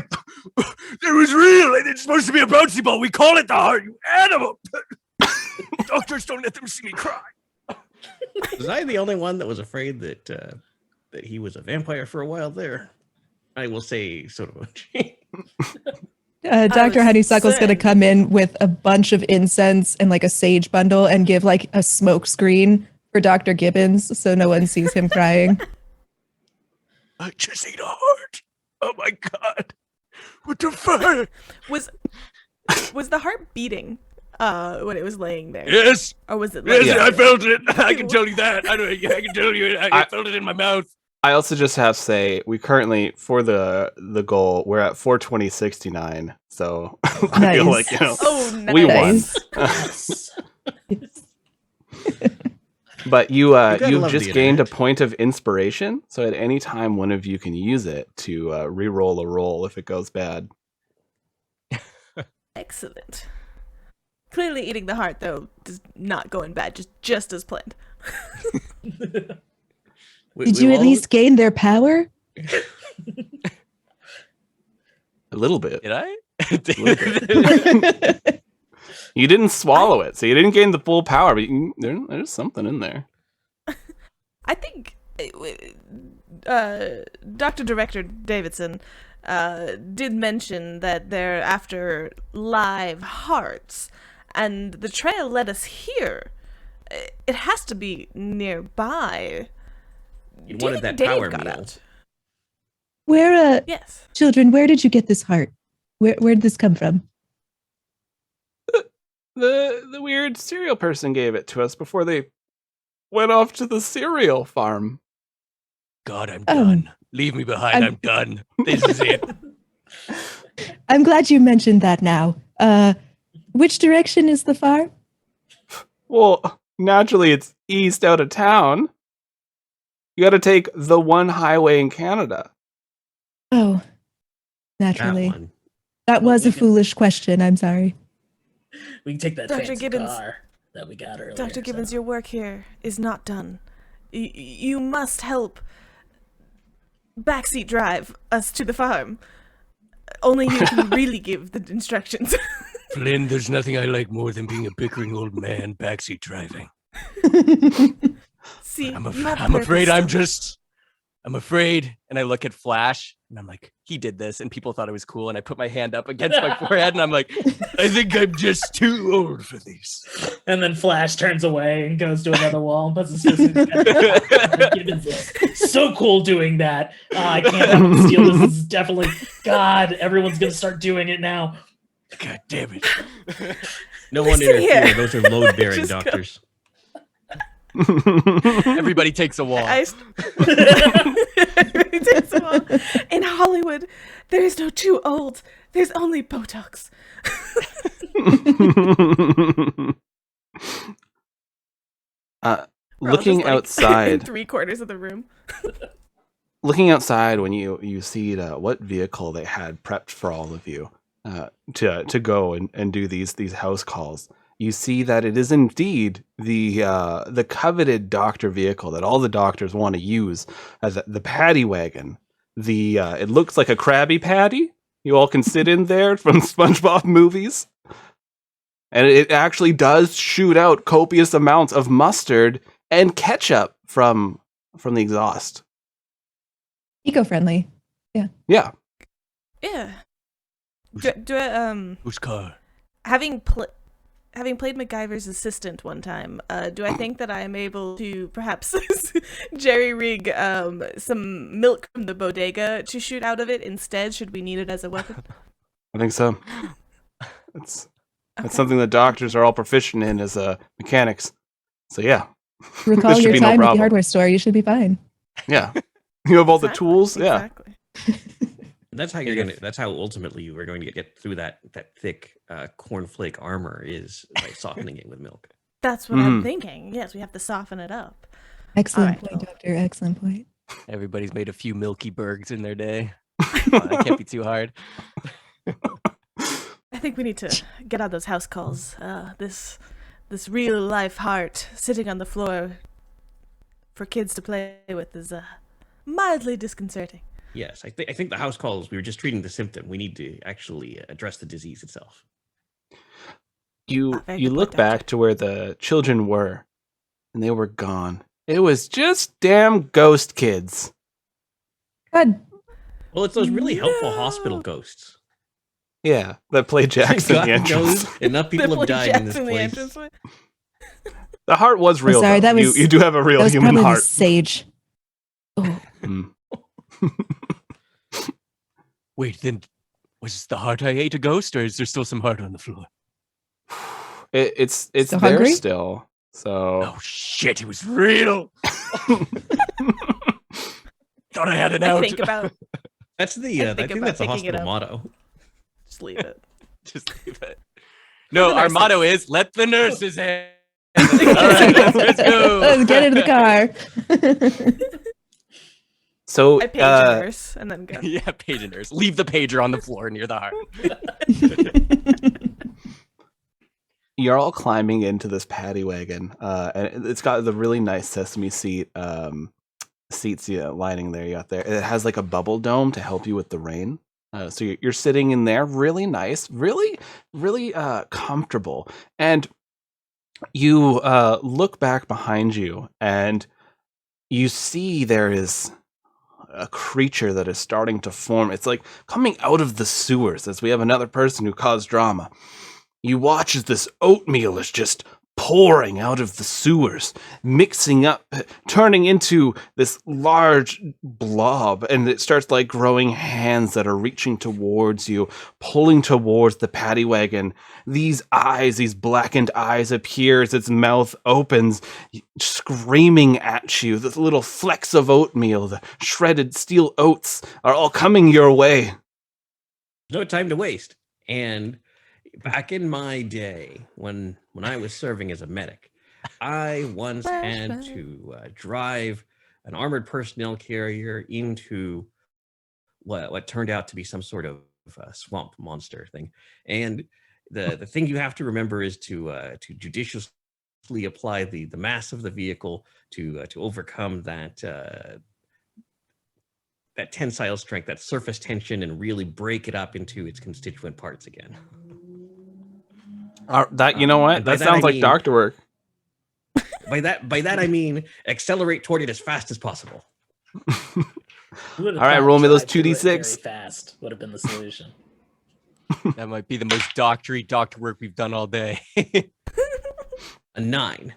It was real. It's supposed to be a bouncy ball. We call it the heart. You animal. Doctors don't let them see me cry. Was I the only one that was afraid that that he was a vampire for a while there? I will say sort of. Dr. was Honeysuckle's going to saying- come in with a bunch of incense and like a sage bundle and give like a smoke screen for Dr. Gibbons so no one sees him crying. I just ate a heart. Oh my god! What the fuck? Was the heart beating when it was laying there? Yes, Or was it yes, like Yeah. I felt it. I can tell you that. I can tell you. I felt it in my mouth. I also just have to say we currently for the goal we're at 420.69. So I feel Nice. like Oh, nice. we won. Yes. But you gotta you've love just the gained a internet. point of inspiration. So at any time, one of you can use it to re-roll a roll if it goes bad. Excellent. Clearly eating the heart though is not going bad, just as planned. Did you at least gain their power? A little bit. did I? You didn't swallow it, so you didn't gain the full power. But there's something in there. I think Dr. Director Davidson did mention that they're after live hearts, and the trail led us here. It has to be nearby. You Do you wanted think that Dave power got meal. out? Where, Yes. children, where did you get this heart? Where did this come from? The weird cereal person gave it to us before they went off to the cereal farm. God, I'm Oh. done. Leave me behind. I'm- I'm done. This is it. I'm glad you mentioned that now. Which direction is the farm? Well, naturally, it's east out of town. You got to take the one highway in Canada. Oh, That naturally. one. That was We a can- foolish question. I'm sorry. We can take that Dr. fancy Gibbons. car that we got earlier. Dr. Gibbons, so. your work here is not done. You must help backseat drive us to the farm. Only you can really give the instructions. Flynn, there's nothing I like more than being a bickering old man backseat driving. See, I'm my afraid purpose. I'm afraid. And I look at Flash and I'm like, he did this. And people thought it was cool. And I put my hand up against my forehead and I'm like, I think I'm just too old for this. And then Flash turns away and goes to another wall and puts his fist in his head. Dr. Gibbons is so cool doing that. I can't have him steal this. This is definitely God. Everyone's gonna start doing it now. God damn it. No one Listen interfere. here. Those are load-bearing Just go. doctors. Everybody takes a walk. Everybody takes a walk. In Hollywood, there is no too old. There's only Botox. We're all Looking just, like, in outside, 3/4 of the room. looking outside when you see what vehicle they had prepped for all of you to go and do these house calls, you see that it is indeed the coveted doctor vehicle that all the doctors want to use, the paddy wagon. It looks like a Krabby Patty. You all can sit in there from SpongeBob movies, and it actually does shoot out copious amounts of mustard and ketchup from the exhaust. Eco-friendly. Yeah. Yeah. Do I, Whose car? having played MacGyver's assistant one time, do I think that I am able to perhaps jerry rig some milk from the bodega to shoot out of it instead? Should we need it as a weapon? I think so. That's something that doctors are all proficient in as mechanics. So yeah. Recall should your be no time at the problem. hardware store. You should be fine. Yeah. You have all the Exactly, tools. Yeah. Exactly. That's how you're gonna. That's how ultimately you are going to get through that thick cornflake armor is by softening it with milk. That's what I'm thinking. Yes, we have to soften it up. Excellent All right, point, Doctor. Excellent point. Everybody's made a few Milky Bergs in their day. That can't be too hard. I think we need to get out those house calls. This real life heart sitting on the floor for kids to play with is mildly disconcerting. Yes, I think the house calls. We were just treating the symptom. We need to actually address the disease itself. You very you good look point, back to where the children were, and they were gone. It was just damn ghost kids. God, Well, it's those really helpful hospital ghosts. Yeah, that play Jackson God the entrance. knows enough people have died in this Jackson, the place. entranceway. The heart was real. sorry, though. that was- you do have a real that was human probably heart. the sage. Oh, Wait, then was the heart I ate a ghost, or is there still some heart on the floor? It's Still there hungry? still. So Oh shit, it was real. Thought I had it I out. think about That's the. I I think think about that's the picking it hospital up. motto. just leave it. Just leave it. No, The our nurses. motto is let the nurses in. All right, let's go. let's get into the car. so I page a nurse and then go. Yeah, page a nurse. Leave the pager on the floor near the heart. you're all climbing into this paddy wagon, and it's got the really nice sesame seats lining there. You got there. It has like a bubble dome to help you with the rain. So you're sitting in there, really nice, really, really comfortable. And you look back behind you, and you see there is a creature that is starting to form. It's like coming out of the sewers, as we have another person who caused drama. You watch as this oatmeal is just pouring out of the sewers, mixing up, turning into this large blob, and it starts like growing hands that are reaching towards you, pulling towards the paddy wagon. These eyes, these blackened eyes appear as its mouth opens, screaming at you. The little flecks of oatmeal, the shredded steel oats are all coming your way. No time to waste. And back in my day, when I was serving as a medic, I once had to drive an armored personnel carrier into what turned out to be some sort of swamp monster thing. And the thing you have to remember is to judiciously apply the mass of the vehicle to overcome that tensile strength, that surface tension, and really break it up into its constituent parts again. That you know what? And by That that sounds I like mean- doctor work. By that I mean accelerate toward it as fast as possible. All right, roll me those 2d6. Very fast would have been the solution. That might be the most doctory doctor work we've done all day. A 9.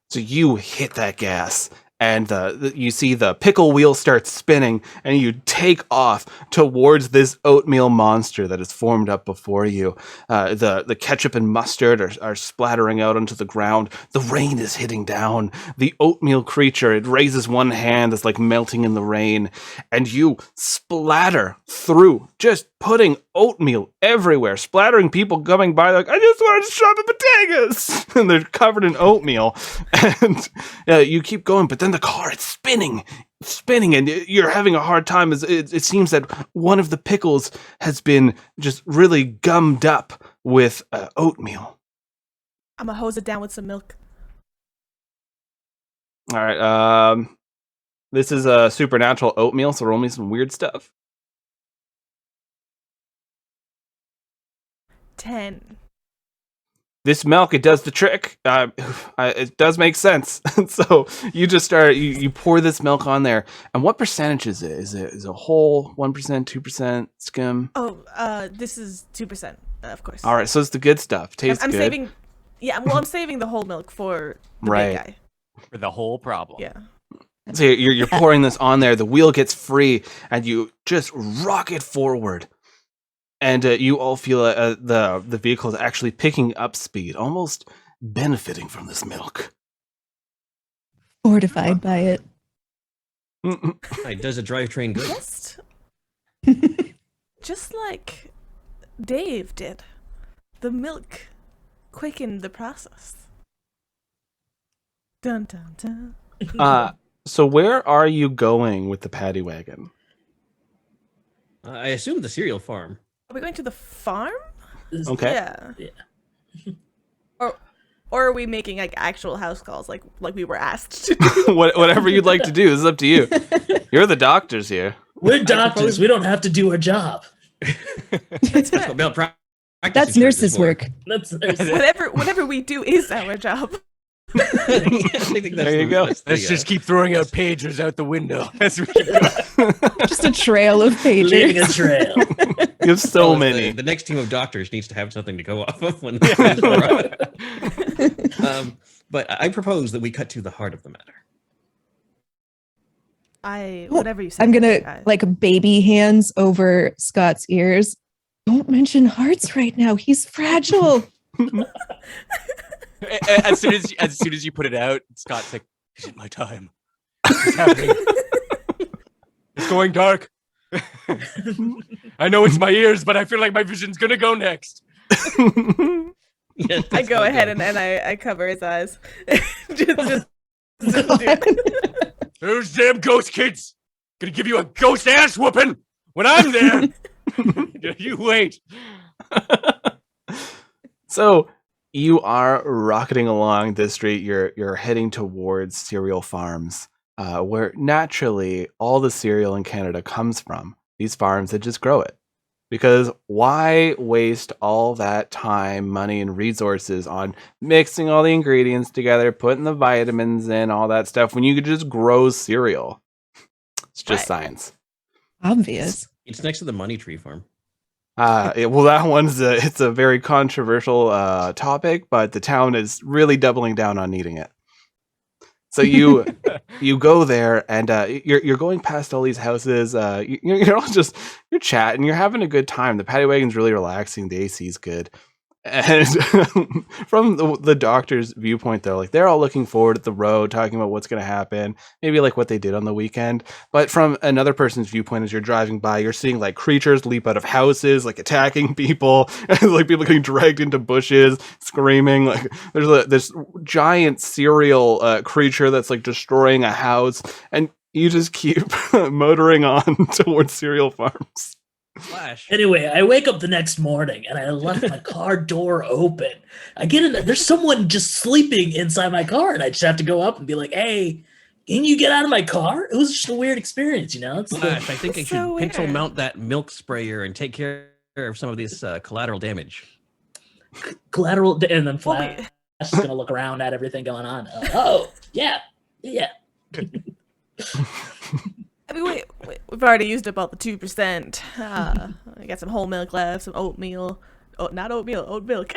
So you hit that gas, and you see the pickle wheel start spinning, and you take off towards this oatmeal monster that is formed up before you. The ketchup and mustard are splattering out onto the ground. The rain is hitting down. The oatmeal creature, it raises one hand, it's like melting in the rain, and you splatter through, just putting oatmeal everywhere, splattering people coming by like, I just want to shove a potatoes, and they're covered in oatmeal, and you keep going, but then the car, it's spinning, and you're having a hard time as it seems that one of the pickles has been just really gummed up with oatmeal. I'm gonna hose it down with some milk. All right, this is a supernatural oatmeal, so roll me some weird stuff. 10. This milk, it does the trick. It does make sense. So you just start, you pour this milk on there. And what percentage is it? Is it a whole 1%, 2% skim? Oh, this is 2%, of course. All right, so it's the good stuff. Tastes I'm good. saving. Yeah, well, I'm saving the whole milk for the Right. big guy. For the whole problem. Yeah. So you're pouring this on there. The wheel gets free, and you just rocket forward. And you all feel the vehicle is actually picking up speed, almost benefiting from this milk. Fortified by it. Right, does a drivetrain good? Just like Dave did. The milk quickened the process. Dun dun dun. So where are you going with the paddy wagon? I assume the cereal farm. Are we going to the farm? Okay. Yeah. Or are we making like actual house calls like we were asked to do? Whatever you'd like to do, this is up to you. You're the doctors here. We're doctors. We don't have to do our job. That's That's fair. what malpractice That's insurance nurses' is for. work. That's Whatever we do is our job. I think that's There you go. Let's just keep throwing out pagers out the window. That's Just a trail of leaving a pages. trail. You have so Well, many. The next team of doctors needs to have something to go off of when they but I propose that we cut to the heart of the matter. Whatever you say. I'm gonna guys. like baby hands over Scott's ears. Don't mention hearts right now. He's fragile. as soon as you put it out, Scott's like, "Is it my time? It's happening. It's going dark. I know it's my ears, but I feel like my vision's gonna go next. Yes, I that's go how it ahead goes. and I cover his eyes. just do it. Those damn ghost kids gonna give you a ghost ass whooping when I'm there. You wait. So you are rocketing along this street. You're heading towards cereal farms, where naturally all the cereal in Canada comes from. These farms that just grow it. Because why waste all that time, money, and resources on mixing all the ingredients together, putting the vitamins in, all that stuff, when you could just grow cereal? It's just Right. science. Obvious. It's next to the money tree farm. Well, that one's it's a very controversial topic, but the town is really doubling down on needing it. So you go there, and you're going past all these houses. You're all just you're chatting, you're having a good time. The paddy wagon's really relaxing. The AC's good. And from the doctor's viewpoint, though, like they're all looking forward at the road, talking about what's going to happen, maybe like what they did on the weekend. But from another person's viewpoint, as you're driving by, you're seeing like creatures leap out of houses, like attacking people, and like people getting dragged into bushes, screaming. Like there's this giant cereal creature that's like destroying a house, and you just keep motoring on towards cereal farms. Flash. Anyway, I wake up the next morning and I left my car door open. I get in, there's someone just sleeping inside my car, and I just have to go up and be like, "Hey, can you get out of my car?" It was just a weird experience, you know? It's Flash, I think I It's should so pencil weird. mount that milk sprayer and take care of some of this collateral damage. collateral, and then Well, Flash is gonna look around at everything going on. Oh, yeah. I mean, wait, we've already used up all the 2%. I got some whole milk left, some oatmeal. Oh, not oatmeal, oat milk.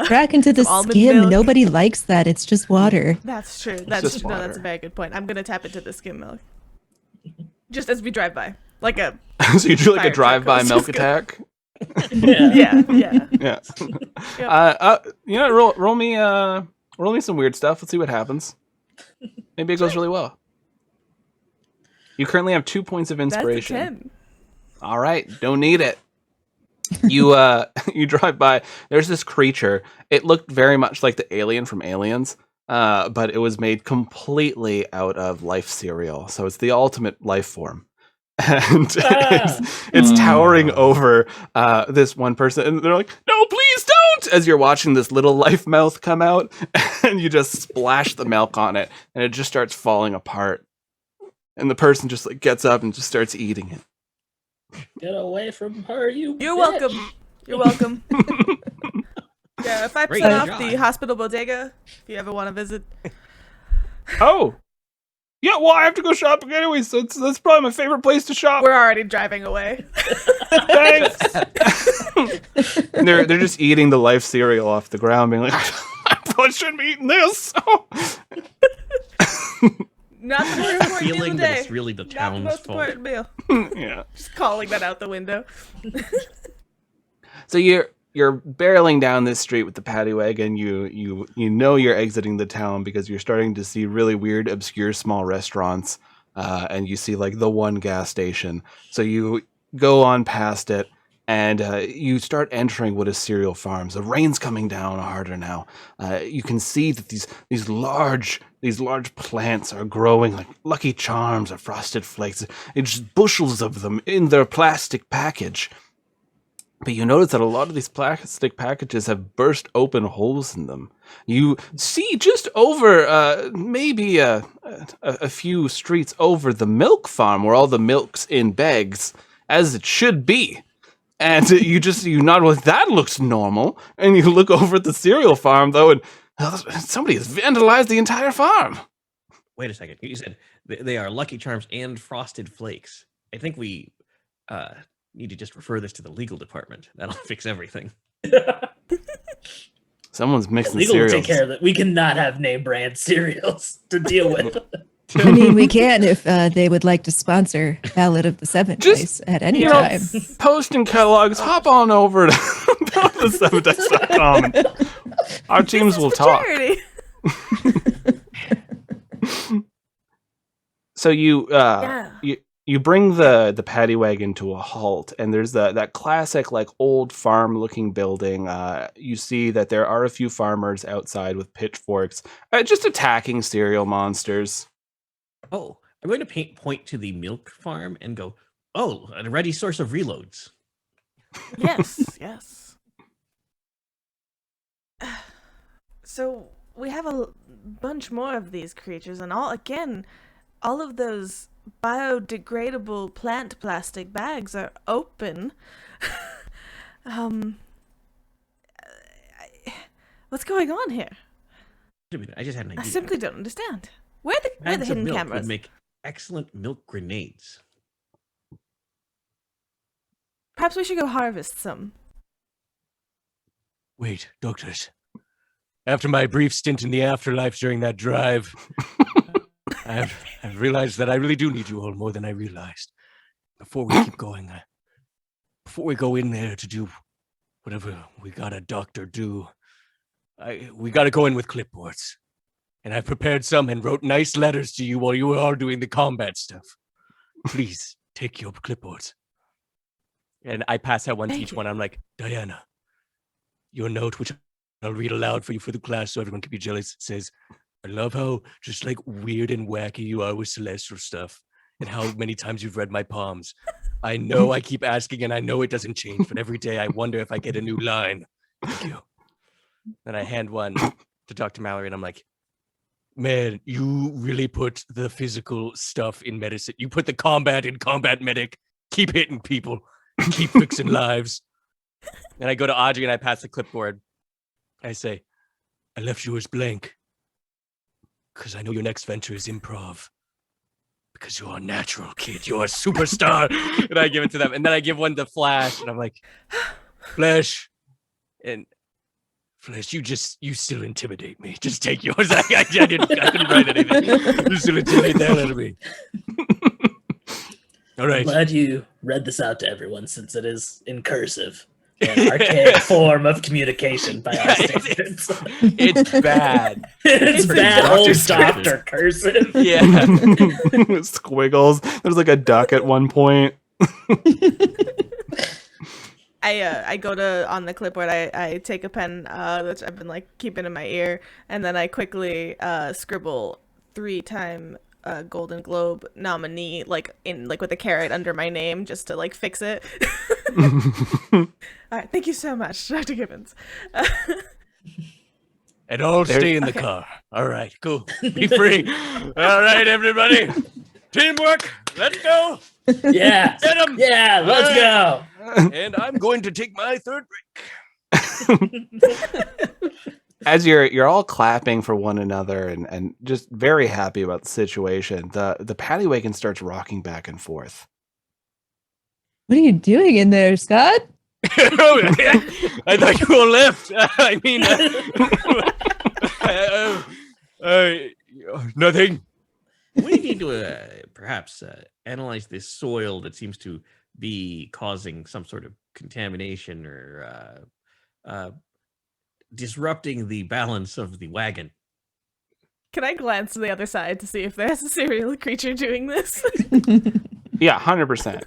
Crack into the some almond skim. milk. Nobody likes that. It's just water. That's true. just No, that's water. a very good point. I'm gonna tap into the skim milk, just as we drive by, like a So you do like Fire a drive-by truck. milk attack. Yeah. yeah. Yeah. Yep. You know, roll me some weird stuff. Let's see what happens. Maybe it goes really well. You currently have 2 points of That's a inspiration. 10. All right, don't need it. You you drive by. There's this creature. It looked very much like the alien from Aliens, but it was made completely out of life cereal. So it's the ultimate life form. And it's towering over this one person, and they're like, "No, please don't!" As you're watching this little life mouth come out, and you just splash the milk on it, and it just starts falling apart. And the person just like gets up and just starts eating it. Get away from her, you You're bitch. welcome. You're welcome. Yeah, 5% Great off job. the hospital bodega if you ever want to visit. Oh, yeah. Well, I have to go shopping anyway, so that's probably my favorite place to shop. We're already driving away. Thanks. And they're just eating the life cereal off the ground, being like, "I probably shouldn't be eating this." Not the most The important meal feeling of the that day. it's really the Not the town's most fault. important meal. Yeah. Just calling that out the window. So you're barreling down this street with the paddy wagon. You know you're exiting the town because you're starting to see really weird, obscure, small restaurants, and you see like the one gas station. So you go on past it, and you start entering what is cereal farms. The rain's coming down harder now. You can see that these large plants are growing like Lucky Charms or Frosted Flakes. It's just bushels of them in their plastic package. But you notice that a lot of these plastic packages have burst open holes in them. You see just over maybe a few streets over the milk farm where all the milk's in bags, as it should be. And you nod like, that looks normal. And you look over at the cereal farm, though, and somebody has vandalized the entire farm. Wait a second. You said they are Lucky Charms and Frosted Flakes. I think we need to just refer this to the legal department. That'll fix everything. Someone's mixing Legal will cereals. take care of that. We cannot have name brand cereals to deal with. I mean, we can if they would like to sponsor Ballad of the Seven Just, Dice at any you know, time. Post and catalogs, hop on over to the7dice.com and our teams will talk. Charity. So you Yeah. you bring the paddy wagon to a halt, and there's that classic like old farm looking building. You see that there are a few farmers outside with pitchforks, just attacking cereal monsters. Oh, I'm going to point to the milk farm and go, oh, a ready source of reloads. Yes, yes. So we have a bunch more of these creatures, and all of those biodegradable plant plastic bags are open. What's going on here? Wait a minute, I just had an idea. I simply don't understand. Where are the Bags of hidden milk cameras? would make excellent milk grenades. Perhaps we should go harvest some. Wait, doctors. After my brief stint in the afterlife during that drive, I've realized that I really do need you all more than I realized. Before we keep going, before we go in there to do whatever we got a doctor do, we got to go in with clipboards. And I prepared some and wrote nice letters to you while you were all doing the combat stuff. Please take your clipboards. And I pass out one to Thank each you. one. I'm like, Diana, your note, which I'll read aloud for you for the class so everyone can be jealous, says, I love how just like weird and wacky you are with celestial stuff and how many times you've read my palms. I know I keep asking and I know it doesn't change, but every day I wonder if I get a new line. Thank you. then I hand one to Dr. Mallory, and I'm like, Man, you really put the physical stuff in medicine. You put the combat in combat medic. Keep hitting people. Keep fixing lives. and I go to Audrey and I pass the clipboard. I say, I left yours blank. Because I know your next venture is improv. Because you're a natural kid. You're a superstar. And I give it to them. And then I give one to Flash, and I'm like, Flash, and Flesh, you still intimidate me. Just take yours. I couldn't write anything. You still intimidate the hell out of me. All I'm right. glad you read this out to everyone since it is in cursive. An archaic form of communication by our standards. It's bad. It's bad Doctor old cursive. doctor cursive. Yeah. Squiggles. There's like a duck at one point. I go to on the clipboard. I take a pen, which I've been like keeping in my ear, and then I quickly scribble 3-time Golden Globe nominee, like with a caret under my name, just to like fix it. All right, thank you so much, Dr. Gibbons. And all stay in the car. All right, cool. Be free. All right, everybody. Teamwork. Let's go. Yeah. Get 'em. Yeah, let's go. And I'm going to take my third break. As you're all clapping for one another and just very happy about the situation, the paddy wagon starts rocking back and forth. What are you doing in there, Scott? I thought you were left. I mean, nothing. We need to perhaps analyze this soil that seems to be causing some sort of contamination or disrupting the balance of the wagon. Can I glance to the other side to see if there's a serial creature doing this? Yeah, 100%.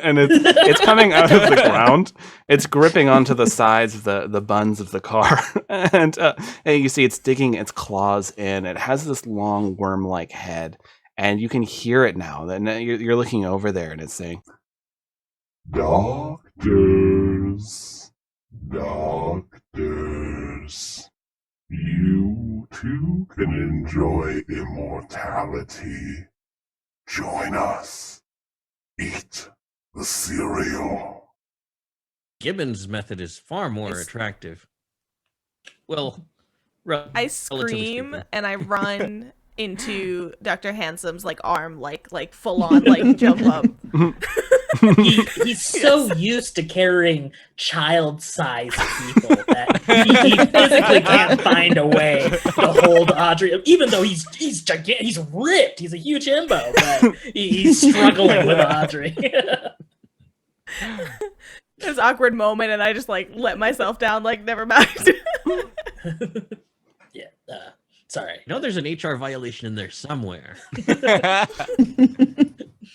And it's coming out of the ground. It's gripping onto the sides of the buns of the car. And you see it's digging its claws in. It has this long worm-like head. And you can hear it now. Then you're looking over there and it's saying, Doctors, doctors, you too can enjoy immortality. Join us. Eat the cereal. Gibbons' method is far more attractive. Well, I relatively scream speaking. and I run into Dr. Handsome's like arm, like full on like jump up. He's so used to carrying child-sized people that he physically can't find a way to hold Audrey. Even though he's gigantic, he's ripped, he's a huge himbo, but he's struggling with Audrey. This awkward moment, and I just like let myself down. Like, never mind. Yeah, sorry. You know, there's an HR violation in there somewhere.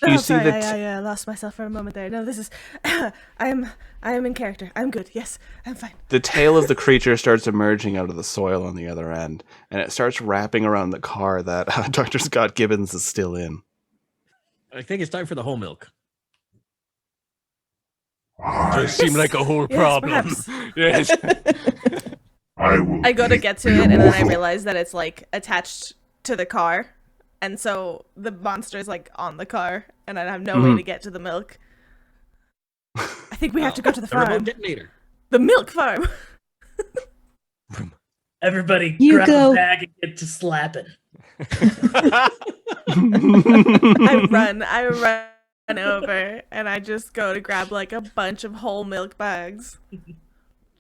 You see sorry, that- I lost myself for a moment there. No, this is. I am in character. I'm good. Yes, I'm fine. the tail of the creature starts emerging out of the soil on the other end. And it starts wrapping around the car that Dr. Scott Gibbons is still in. I think it's time for the whole milk. Does seem like a whole Yes, problem. perhaps. Yes. I go to get to it, and then I realize that it's like attached to the car, and so the monster is like on the car, and I have no way to get to the milk. I think we have to go to the The remote farm. detonator. The milk farm. Everybody You grab go. a bag and get to slapping. I run over, and I just go to grab like a bunch of whole milk bags.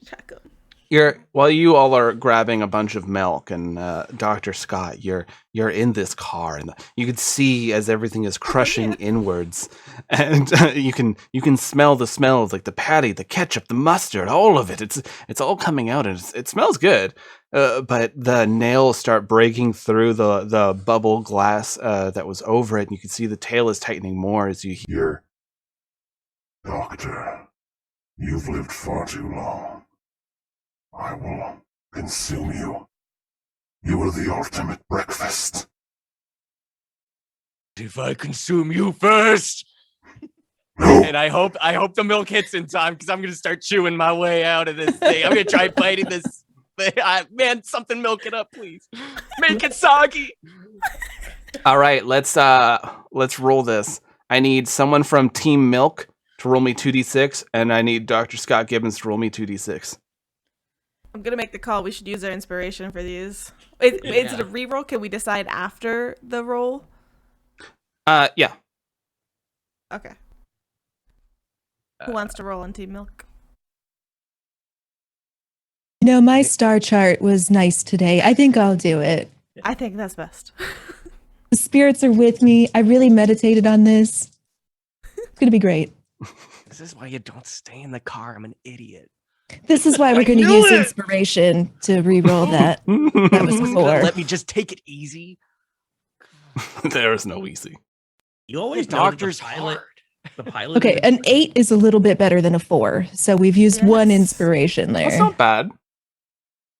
Check 'em. While you all are grabbing a bunch of milk, and Dr. Scott, you're in this car, and you can see as everything is crushing inwards, and you can smell the smells, like the patty, the ketchup, the mustard, all of it. It's all coming out, and it smells good. But the nails start breaking through the bubble glass that was over it, and you can see the tail is tightening more as you hear. Doctor, you've lived far too long. I will consume you. You are the ultimate breakfast. If I consume you first. No, And I hope the milk hits in time, because I'm gonna start chewing my way out of this thing. I'm gonna try biting this. Man, something milk it up, please. Make it soggy. All right, let's roll this. I need someone from Team Milk to roll me 2d6, and I need Dr. Scott Gibbons to roll me 2d6. I'm gonna make the call. We should use our inspiration for these. Is it a Yeah. reroll? Can we decide after the roll? Yeah. Okay. Who wants to roll on Team Milk? No, my star chart was nice today. I think I'll do it. I think that's best. The spirits are with me. I really meditated on this. It's going to be great. This is why you don't stay in the car. I'm an idiot. This is why we're going to use inspiration to re-roll that. That was Wasn't 4. gonna let me just take it easy. There is no easy. You always The know that doctor's hard. The pilot. Okay, an 8 is a little bit better than a 4. So we've used one inspiration there. That's not bad.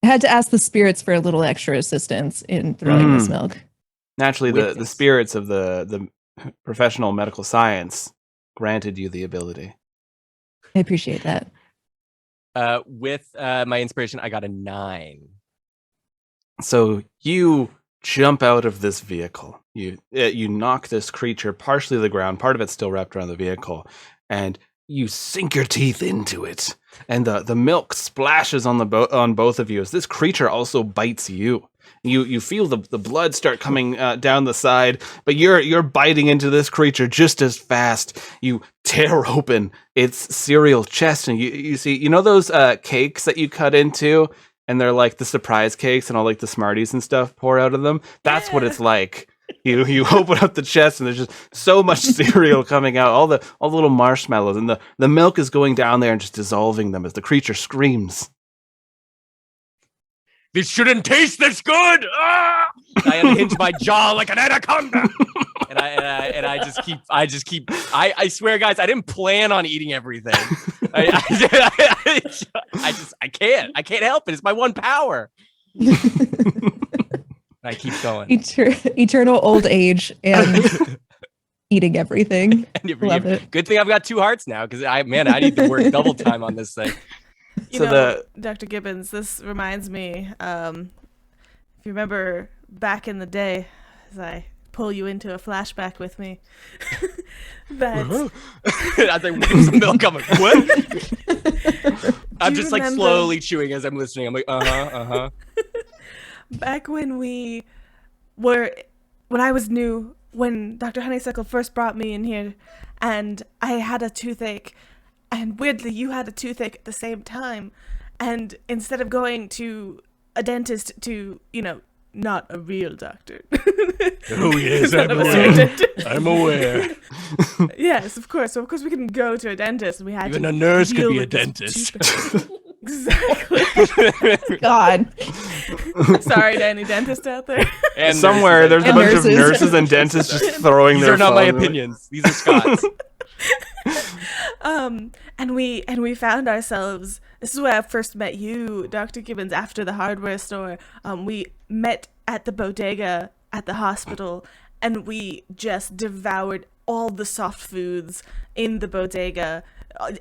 I had to ask the spirits for a little extra assistance in throwing this milk. Naturally, With the spirits of the professional medical science granted you the ability. I appreciate that. With my inspiration, I got a 9. So you jump out of this vehicle. You knock this creature partially to the ground. Part of it's still wrapped around the vehicle, and you sink your teeth into it. And the milk splashes on on both of you as this creature also bites you. You feel the blood start coming down the side, but you're biting into this creature just as fast. You tear open its cereal chest, and you see, those cakes that you cut into, and they're like the surprise cakes, and all like the Smarties and stuff pour out of them. That's what it's like. You open up the chest, and there's just so much cereal coming out, all the little marshmallows, and the milk is going down there and just dissolving them as the creature screams. This shouldn't taste this good. Ah! I unhinge my jaw like an anaconda, and I just keep. I swear, guys, I didn't plan on eating everything. I can't help it. It's my one power. I keep going. Eternal old age and eating everything. Love it. Good thing I've got 2 hearts now, because I need to work double time on this thing. Dr. Gibbons, this reminds me, if you remember back in the day, as I pull you into a flashback with me, that I was like, where's the milk? I'm like, what? I'm just like slowly chewing as I'm listening. I'm like, back when I was new, when Dr. Honeysuckle first brought me in here, and I had a toothache, and weirdly you had a toothache at the same time, and instead of going to a dentist to, not a real doctor. Oh yes, I'm aware. Yes, of course. So of course we couldn't go to a dentist. We had Even to a nurse could deal be a with this dentist. toothache. Exactly. God. Sorry to any dentist out there. And somewhere there's a bunch of nurses and dentists just throwing These their are not my phones. opinions. These are Scott's. And we found ourselves. This is where I first met you, Dr. Gibbons, after the hardware store. We met at the bodega at the hospital, and we just devoured all the soft foods in the bodega.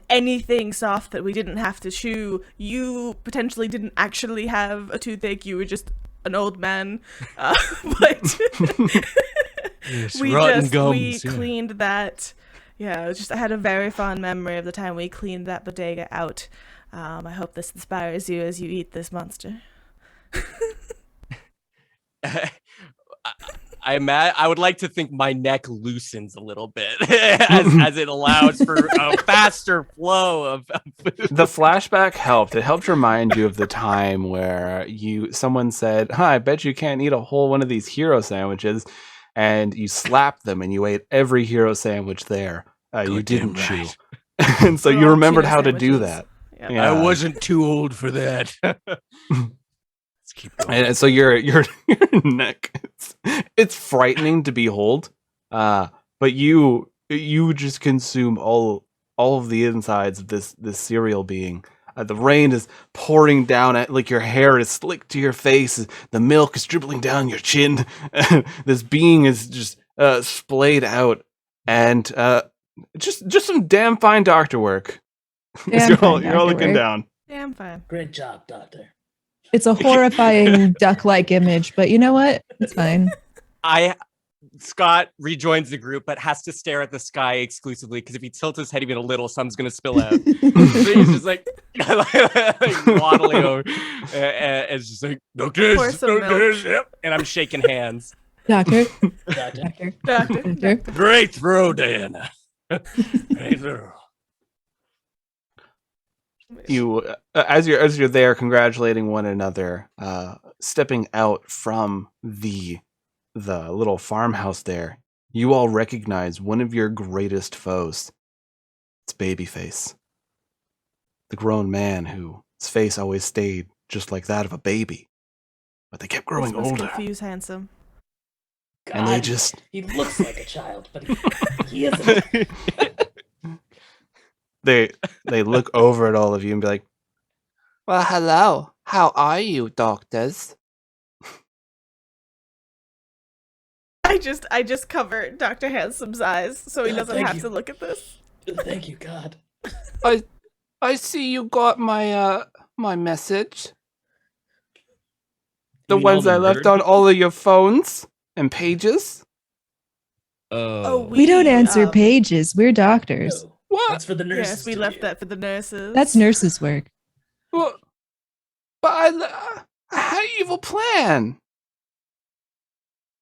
Anything soft that we didn't have to chew. You potentially didn't actually have a toothache. You were just an old man. But Yes, we rotten gums. cleaned that. Yeah, I had a very fond memory of the time we cleaned that bodega out. I hope this inspires you as you eat this monster. I would like to think my neck loosens a little bit as it allows for a faster flow of food. The flashback helped. It helped remind you of the time where someone said, I bet you can't eat a whole one of these hero sandwiches. And you slapped them and you ate every hero sandwich there. You didn't chew. right. And so you Raw remembered tuna how to do sandwiches. that. Yep. Yeah. I wasn't too old for that. Let's keep going. And so your neck, it's frightening to behold. But you just consume all of the insides of this cereal being. The rain is pouring down at your hair is slicked to your face. The milk is dribbling down your chin. This being is just splayed out, and just some damn fine doctor work. You're all looking down. Damn fine. Great job, Doctor. It's a horrifying duck-like image, but you know what? It's fine. Scott rejoins the group, but has to stare at the sky exclusively, because if he tilts his head even a little, something's going to spill out. So he's just like waddling over. And it's just like, Pour Doctors, some milk. doctors, yep. and I'm shaking hands. Doctor. Doctor. Doctor. Great throw, Diana. Great throw. as you're there congratulating one another, stepping out from the little farmhouse there, you all recognize one of your greatest foes. It's Babyface, the grown man whose face always stayed just like that of a baby, but they kept growing This must older. confuse Handsome. God, And they just he looks like a child, but he isn't. they look over at all of you and be like, "Well, hello. How are you, doctors?" I just cover Dr. Handsome's eyes so he doesn't Thank have you. to look at this. Thank you, God. I see you got my my message. The You mean all ones the I left murdered on people? all of your phones and pages. Oh, We don't answer um, pages. We're doctors. No, What? that's for the nurses. Yes, we to left do. that for the nurses. That's nurses' work. Well, but I had an evil plan.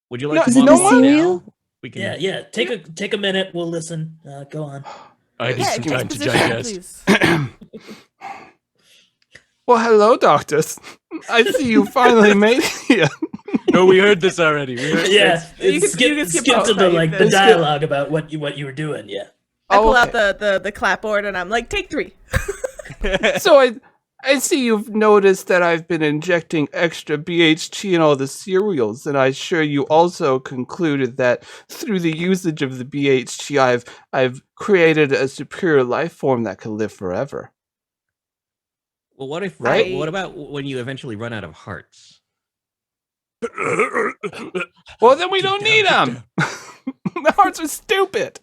would you No, like is to it walk the along cereal? now? We can. Yeah. Take a minute. We'll listen. Go on. I need Yeah, some take time to position, digest. please. Well, hello, doctors. I see you finally made it here. No, we heard this already. We heard Yeah, You can skip skip both to the right the then. dialogue about what you were doing. Yeah. I pull okay. out the clapboard and I'm like, take 3. So I see you've noticed that I've been injecting extra BHT in all the cereals, and I'm sure you also concluded that through the usage of the BHT, I've created a superior life form that can live forever. Well, what if? Right? What about when you eventually run out of hearts? Well, then we Get don't down, need get them. The hearts are stupid.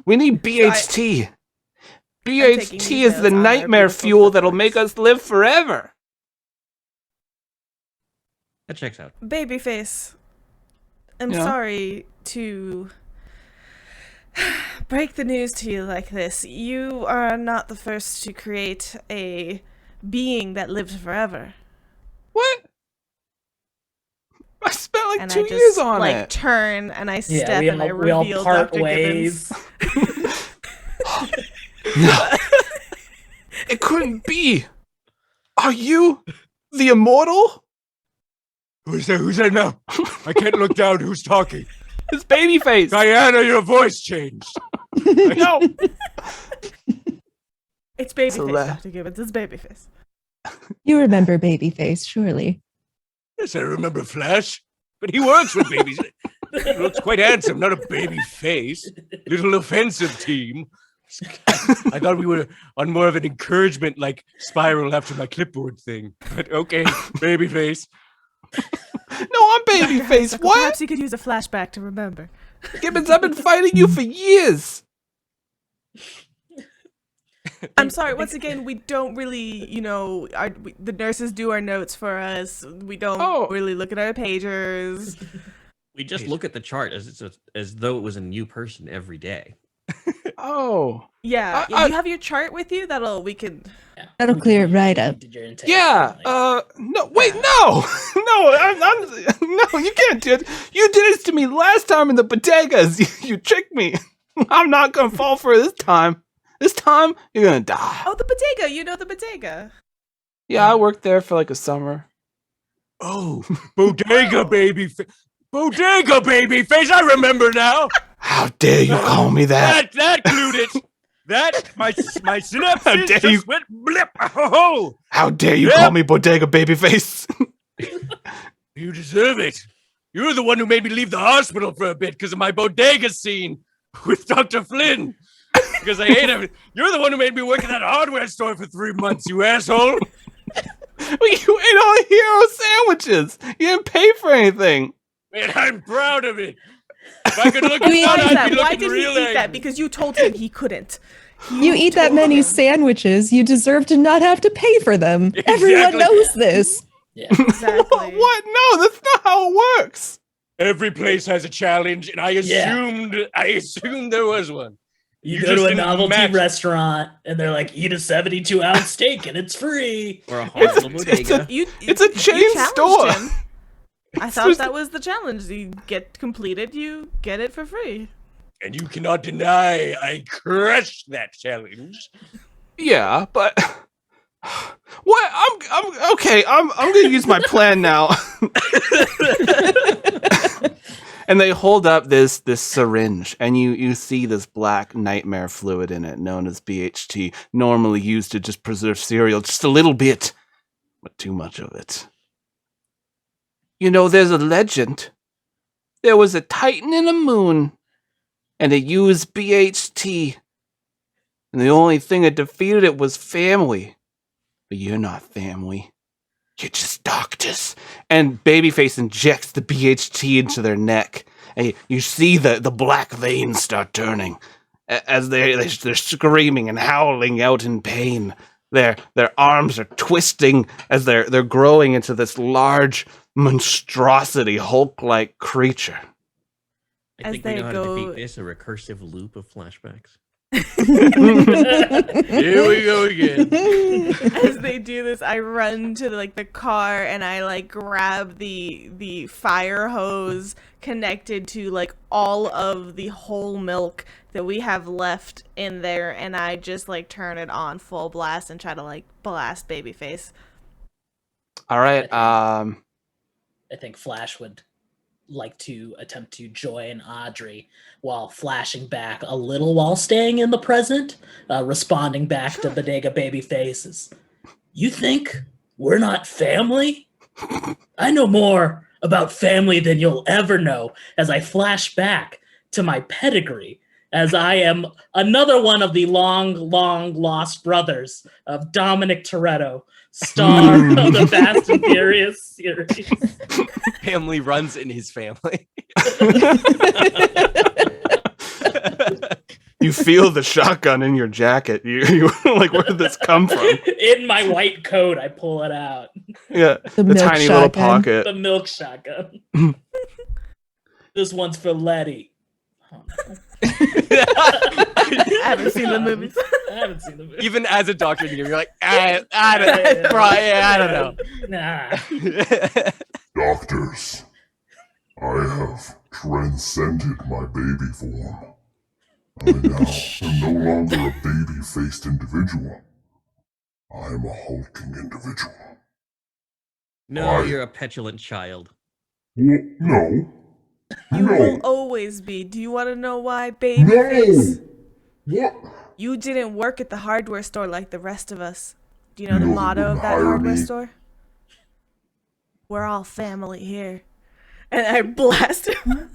We need BHT. taking BHT these is the notes on our nightmare beautiful fuel that'll clipboards. make us live forever. That checks out. Babyface, I'm Yeah? sorry to break the news to you like this. You are not the first to create a being that lives forever. What? I spent like And 2 I just years on like it. turn and I step Yeah, and I we all reveal part Dr. ways. Gibbons. No. It couldn't be. Are you the immortal? Who's that now? I can't look down. Who's talking? It's Babyface. Diana, your voice changed. No. It's Babyface, Cele- Dr. Gibbons. It's Babyface. You remember Babyface, surely. Yes, I remember Flash, but he works with babies. He looks quite handsome, not a baby face. Little offensive team. I thought we were on more of an encouragement like spiral after my clipboard thing. But okay, baby face. No, I'm Babyface. What? Perhaps he could use a flashback to remember. Gibbons, I've been fighting you for years. I'm sorry. Once again, we don't really, the nurses do our notes for us. We don't really look at our pagers. We just look at the chart as though it was a new person every day. Oh. Yeah, I- you have your chart with you. We can. That'll clear it right up. Did your intake, Yeah. like- No. Wait. No. No. No. You can't do it. You did this to me last time in the bodegas. You tricked me. I'm not gonna fall for it this time. This time you're gonna die. Oh, the bodega. You know the bodega. Yeah, I worked there for like a summer. Oh, bodega baby bodega baby face. I remember now. How dare you call me that? That glued it. That my How synapses dare just you. went blip. Oh, How dare you Yep. call me bodega babyface? you deserve it. You're the one who made me leave the hospital for a bit because of my bodega scene with Dr. Flynn. Because I hate him. You're the one who made me work at that hardware store for 3 months, you asshole. Well, you ate all the hero sandwiches. You didn't pay for anything. Man, I'm proud of it. If I could look at Why that, is I'd that? be Why looking did he real eat that? angry. Because you told him he couldn't. You eat that many sandwiches, you deserve to not have to pay for them. Everyone Exactly. knows this. Yeah. Exactly. What? No, that's not how it works. Every place has a challenge, and I assumed there was one. You You go just to a didn't novelty match- restaurant and they're like, eat a 72-ounce steak and it's free. Or a hospital bodega. It's a chain challenged store. him. I thought that was the challenge. You get completed, you get it for free. And you cannot deny I crushed that challenge. Yeah, but What? I'm okay. I'm gonna use my plan now. And they hold up this syringe, and you see this black nightmare fluid in it, known as BHT, normally used to just preserve cereal, just a little bit, but too much of it. You know, there's a legend. There was a titan in a moon, and it used BHT, and the only thing that defeated it was family. But you're not family. You're just doctors. And Babyface injects the BHT into their neck. And you see the black veins start turning as they're screaming and howling out in pain. Their arms are twisting as they're growing into this large monstrosity, Hulk-like creature. I think we know how to defeat this, a recursive loop of flashbacks. Here we go again. As they do this, I run to the car and I grab the fire hose connected to all of the whole milk that we have left in there, and I just turn it on full blast and try to blast Babyface. All right. I think Flash would like to attempt to join Audrey while flashing back a little while staying in the present, responding back to Bodega Babyfaces. You think we're not family? I know more about family than you'll ever know as I flash back to my pedigree, as I am another one of the long, long lost brothers of Dominic Toretto, star of the Fast and Furious series. Family runs in his family. You feel the shotgun in your jacket. You like, where did this come from? In my white coat, I pull it out. Yeah, the milk tiny shotgun. little pocket. The milk shotgun. This one's for Letty. Oh, no. I haven't seen the movies. I haven't seen the movie. Even as a doctor, you're like, I don't know. Nah. Doctors, I have transcended my baby form. I now am no longer a baby-faced individual. I am a hulking individual. No, you're a petulant child. No. You will always be. Do you want to know why, Babyface? What? You didn't work at the hardware store like the rest of us. Do you know the motto of that hardware store? We're all family here. And I blast him.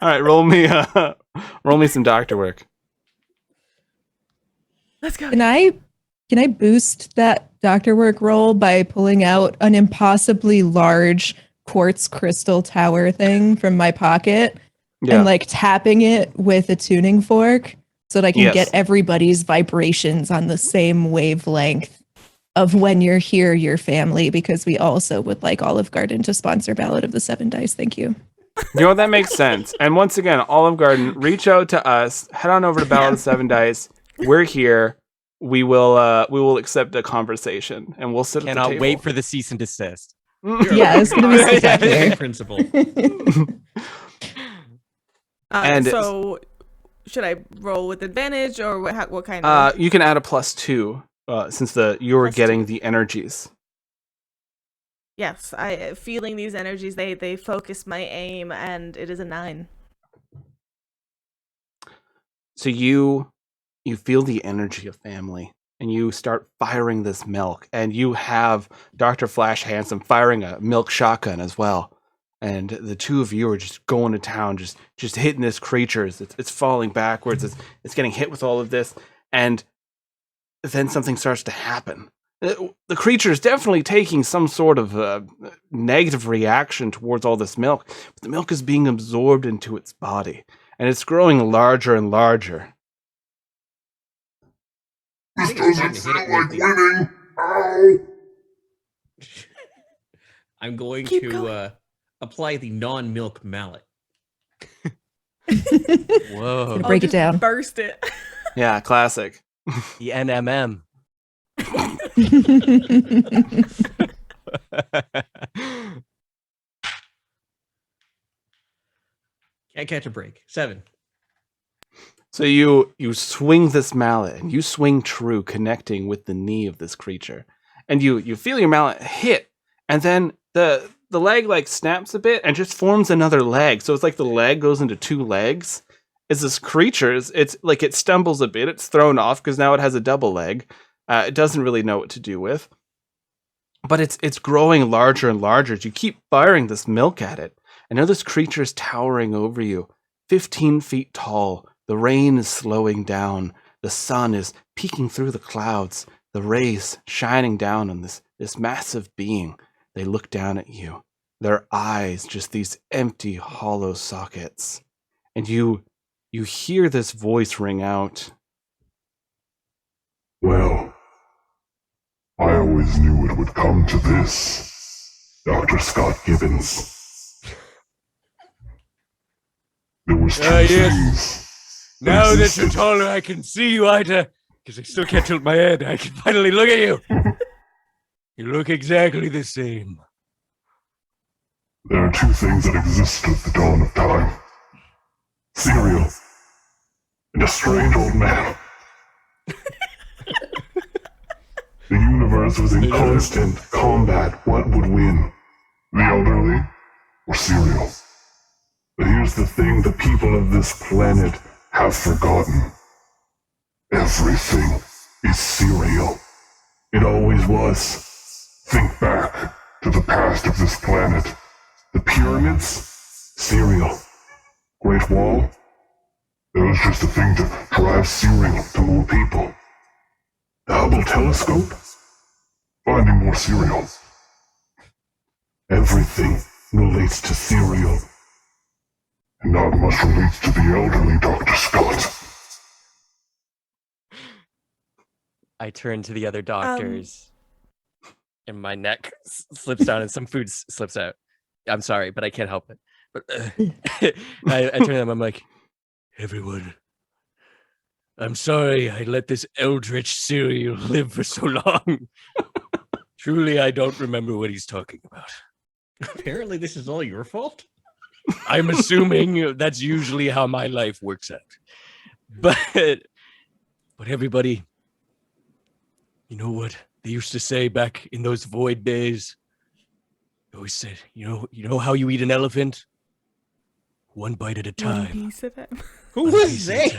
All right, roll me some doctor work. Let's go. Can I boost that doctor work roll by pulling out an impossibly large quartz crystal tower thing from my pocket and tapping it with a tuning fork so that I can get everybody's vibrations on the same wavelength of when you're here, your family, because we also would like Olive Garden to sponsor Ballad of the Seven Dice. Thank you. You know, that makes sense. And once again, Olive Garden, reach out to us. Head on over to Ballad of Seven Dice. We're here. We will accept a conversation, and we'll sit at the table. Cannot wait for the cease and desist. Yeah, it's going to be spectacular. Principle. So, should I roll with advantage, or what kind of? You can add a +2 since you were getting the energies. Yes, I feeling these energies. They focus my aim, and it is a 9. So you feel the energy of family, and you start firing this milk, and you have Dr. Flash Handsome firing a milk shotgun as well. And the two of you are just going to town, just hitting this creature. It's falling backwards. It's getting hit with all of this, and then something starts to happen. The creature is definitely taking some sort of negative reaction towards all this milk, but the milk is being absorbed into its body, and it's growing larger and larger. This doesn't feel like winning. Ow! I'm going Keep to going. apply the non-milk mallet. Whoa. Break it down. Burst it. Yeah, classic. The NMM. Can't catch a break. 7. So you swing this mallet, and you swing true, connecting with the knee of this creature. And you feel your mallet hit, and then the leg like snaps a bit and just forms another leg. So it's like the leg goes into two legs. Is this creature? It's like it stumbles a bit. It's thrown off because now it has a double leg. It doesn't really know what to do with. But it's growing larger and larger as you keep firing this milk at it. And now this creature is towering over you, 15 feet tall. The rain is slowing down. The sun is peeking through the clouds. The rays shining down on this massive being. They look down at you. Their eyes, just these empty, hollow sockets. And you hear this voice ring out. Well, I always knew it would come to this, Dr. Scott Gibbons. There was two Yes. things. Now that you're existed. taller, I can see you, Ida. Because I still can't tilt my head. I can finally look at you. You look exactly the same. There are two things that existed at the dawn of time. Cereal. And a strange old man. The universe was in constant combat. What would win? The elderly or cereal? But here's the thing the people of this planet have forgotten. Everything is cereal. It always was. Think back to the past of this planet. The pyramids? Cereal. Great Wall? That was just a thing to drive cereal to more people. The Hubble telescope? Finding more cereal. Everything relates to cereal. And not much relates to the elderly, Dr. Scott. I turn to the other doctors, and my neck slips down, and some food slips out. I'm sorry, but I can't help it. But I turn to them. I'm like, Everyone, I'm sorry I let this eldritch cereal live for so long. Truly, I don't remember what he's talking about. Apparently, this is all your fault. I'm assuming that's usually how my life works out. But everybody, you know what they used to say back in those void days? They always said, you know how you eat an elephant? One bite at a One time. piece of it. Who was they?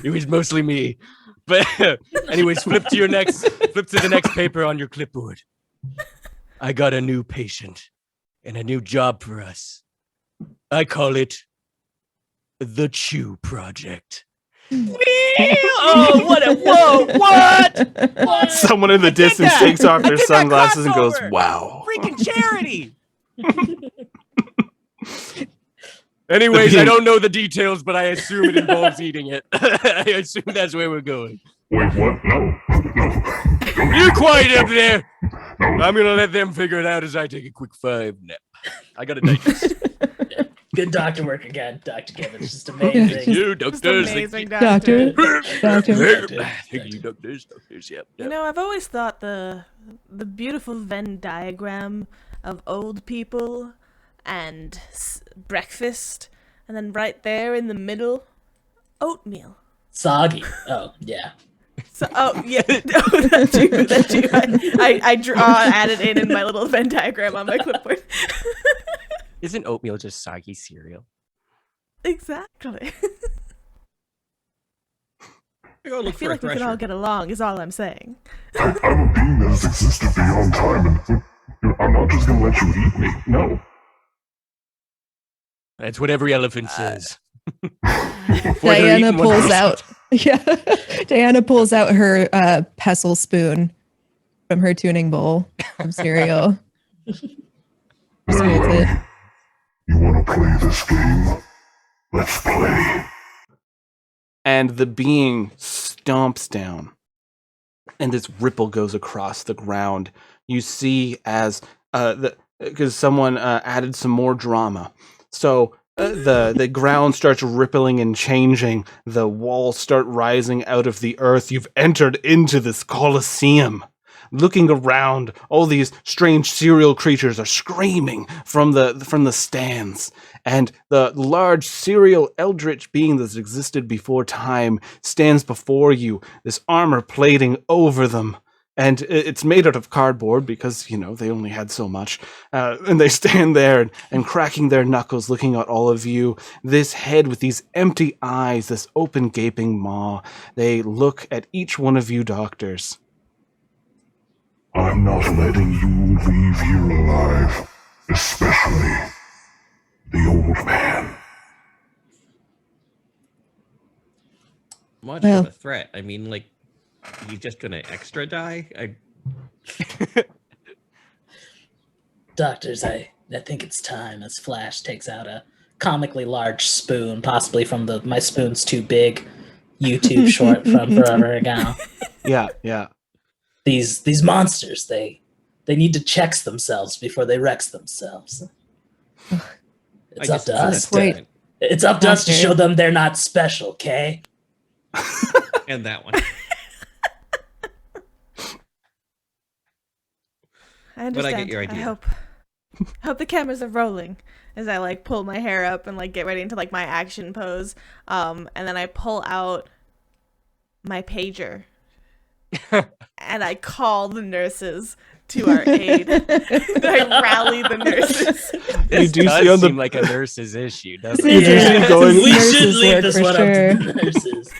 It was mostly me. But anyways, flip to the next paper on your clipboard. I got a new patient and a new job for us. I call it the Chew Project. What? Someone in the distance that! takes off I their did that sunglasses and goes, crossover! wow. freaking charity! Anyways, I don't know the details, but I assume it involves eating it. I assume that's where we're going. Wait, what? No. Don't You quiet up there. No. I'm gonna let them figure it out as I take a quick 5 nap. I gotta digest. Good doctor work again, Dr. Gibbons. Just amazing. You Just doctors. amazing, Doctor. Doctor. Thank you, doctors. Yep. You know, I've always thought the beautiful Venn diagram of old people and breakfast, and then right there in the middle, oatmeal. Soggy. Oh, yeah. So, that too. I added in my little Venn diagram on my clipboard. Isn't oatmeal just soggy cereal? Exactly. Go I look feel for like a we could all thresher. get along, is all I'm saying. I'm a being that has existed beyond time, and I'm not just gonna let you eat me. No. That's what every elephant says. Diana pulls out. Yeah. Diana pulls out her pestle spoon from her tuning bowl of cereal. Very Smooth well. it. You wanna play this game? Let's play. And the being stomps down, and this ripple goes across the ground. You see as because someone added some more drama, so the ground starts rippling and changing. The walls start rising out of the earth. You've entered into this coliseum. looking around. All these strange cereal creatures are screaming from the stands. And the large cereal eldritch being that existed before time stands before you, this armor plating over them. And it's made out of cardboard because, they only had so much. And they stand there and cracking their knuckles, looking at all of you. This head with these empty eyes, this open gaping maw. They look at each one of you doctors. I'm not letting you leave here alive, especially the old man. Much Well- of a threat. I mean, like, you just gonna extra die? Doctors, I think it's time as Flash takes out a comically large spoon, possibly from the My Spoon's Too Big YouTube short from forever ago. Yeah. These monsters, they need to check themselves before they wreck themselves. It's up to us. Wait. It's up to us to Okay. show them they're not special, okay? And that one. I understand. But I get your idea. I hope the cameras are rolling as I pull my hair up and get ready into my action pose. And then I pull out my pager and I call the nurses to our aid. I rally the nurses. This do does see on the- seem like a nurse's issue, doesn't You it? do see going- we Nurses should leave work this for one up to the nurses.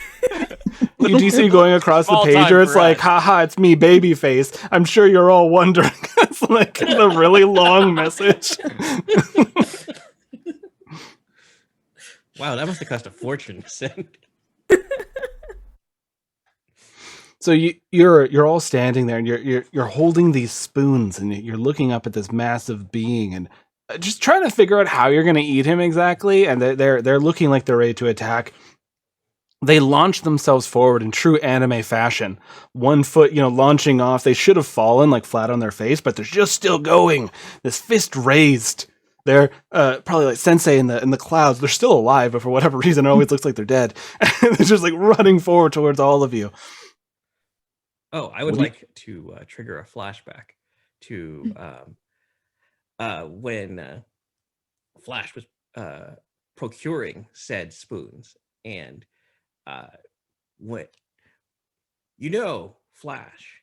You do see going across the Small time pager, it's for like, us. haha, it's me, Babyface. I'm sure you're all wondering. It's like the really long message. Wow, that must have cost a fortune to send. So you're all standing there, and you're holding these spoons, and you're looking up at this massive being, and just trying to figure out how you're going to eat him exactly. And they're looking like they're ready to attack. They launch themselves forward in true anime fashion. One foot, launching off. They should have fallen flat on their face, but they're just still going. This fist raised. They're probably like Sensei in the clouds. They're still alive, but for whatever reason, it always looks like they're dead. They're just running forward towards all of you. Oh, I would What do you- like to trigger a flashback to when Flash was procuring said spoons, and what Flash,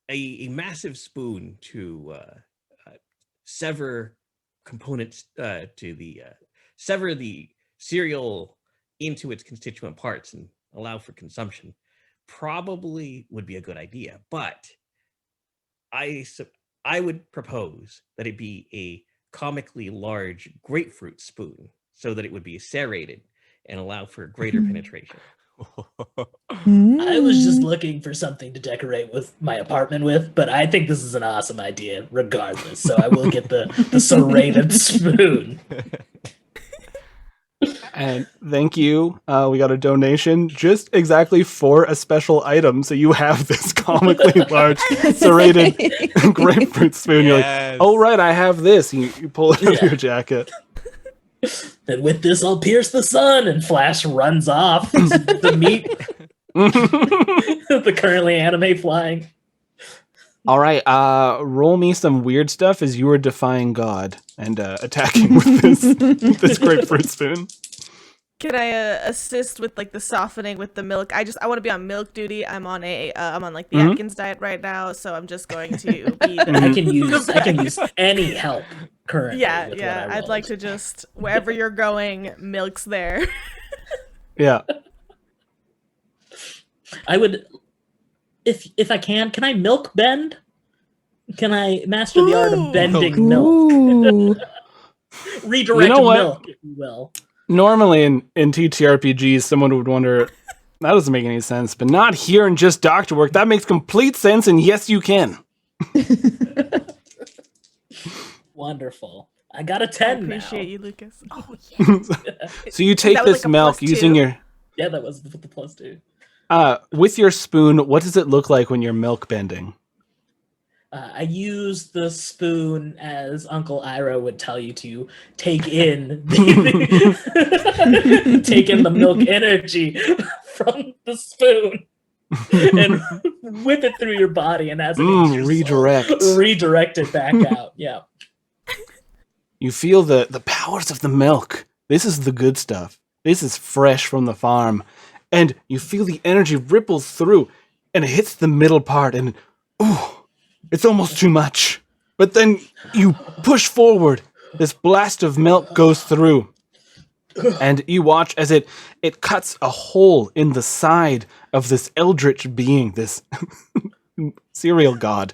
a massive spoon to sever components sever the cereal into its constituent parts and allow for consumption probably would be a good idea, but I would propose that it be a comically large grapefruit spoon so that it would be serrated and allow for greater penetration. I was just looking for something to decorate with my apartment with, but I think this is an awesome idea regardless, so I will get the serrated spoon. And thank you. We got a donation just exactly for a special item. So you have this comically large serrated grapefruit spoon. You're Yes. like, oh, right, I have this. You pull it out of Yeah. your jacket. Then with this, I'll pierce the sun, and Flash runs off to meet the currently anime flying. All right, roll me some weird stuff as you are defying God and attacking with this grapefruit spoon. Can I assist with the softening with the milk? I want to be on milk duty. I'm on the Atkins diet right now, so I'm just going to be I can use any help currently. Yeah, with yeah. what I I'd like to rolled. just wherever you're going, milk's there. Yeah. I would, if I can I milk bend? Can I master the art Ooh. of bending milk? Ooh. Redirect You know what? milk, if you will. Normally in TTRPGs, someone would wonder, that doesn't make any sense, but not here in just doctor work. That makes complete sense, and yes, you can. Wonderful. I got a I 10 appreciate now. you, Lucas. Oh yeah. So you take That was this a milk +2? using your Yeah, that was the +2. with your spoon. What does it look like when you're milk bending? I use the spoon as Uncle Ira would tell you to take in take in the milk energy from the spoon and whip it through your body, and as it hits your redirect. soul, redirect it back out. Yeah. You feel the powers of the milk. This is the good stuff. This is fresh from the farm. And you feel the energy ripple through, and it hits the middle part, and it's almost too much. But then you push forward. This blast of milk goes through. And you watch as it cuts a hole in the side of this eldritch being, this cereal god.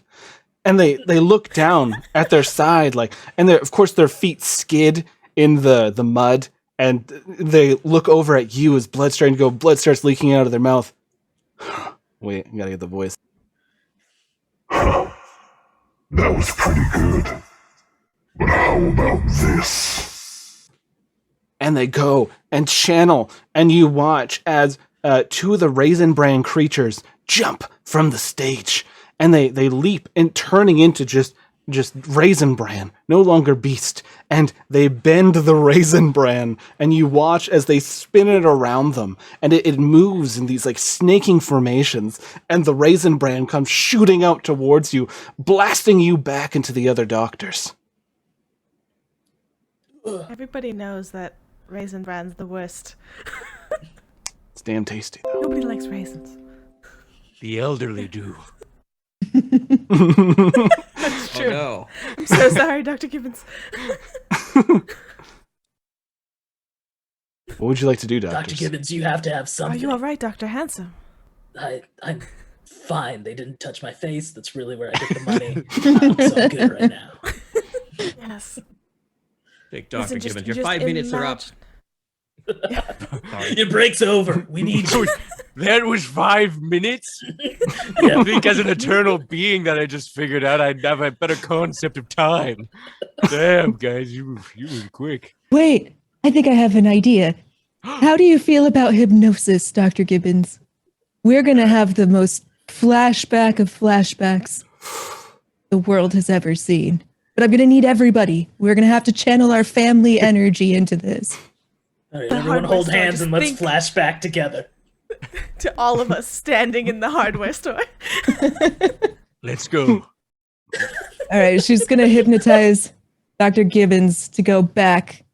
And they look down at their side, and of course their feet skid in the mud, and they look over at you as blood starts leaking out of their mouth. Wait, I gotta get the voice. That was pretty good. But how about this? And they go and channel, and you watch as two of the Raisin Bran creatures jump from the stage, and they leap and turning into just Raisin Bran, no longer beast, and they bend the Raisin Bran, and you watch as they spin it around them, and it moves in these snaking formations, and the Raisin Bran comes shooting out towards you, blasting you back into the other doctors. Everybody knows that Raisin Bran's the worst. It's damn tasty, though. Nobody likes raisins. The elderly do. That's true. Oh, no. I'm so sorry, Dr. Gibbons. What would you like to do, doctors? Dr. Gibbons, you have to have Are something. you all right, Dr. Handsome? I'm fine. They didn't touch my face. That's really where I get the money. So I'm good right now. Yes. Big Dr. Listen, Gibbons, your just 5 minutes are up. imagine- Your break's over. We need you. That was 5 minutes? Yeah. I think as an eternal being that I just figured out I'd have a better concept of time. Damn, guys, you were quick. Wait, I think I have an idea. How do you feel about hypnosis, Dr. Gibbons? We're going to have the most flashback of flashbacks the world has ever seen. But I'm going to need everybody. We're going to have to channel our family energy into this. All right, The everyone hardware hold store, hands just and let's think- flash back together. To all of us standing in the hardware store. Let's go. All right, she's going to hypnotize Dr. Gibbons to go back,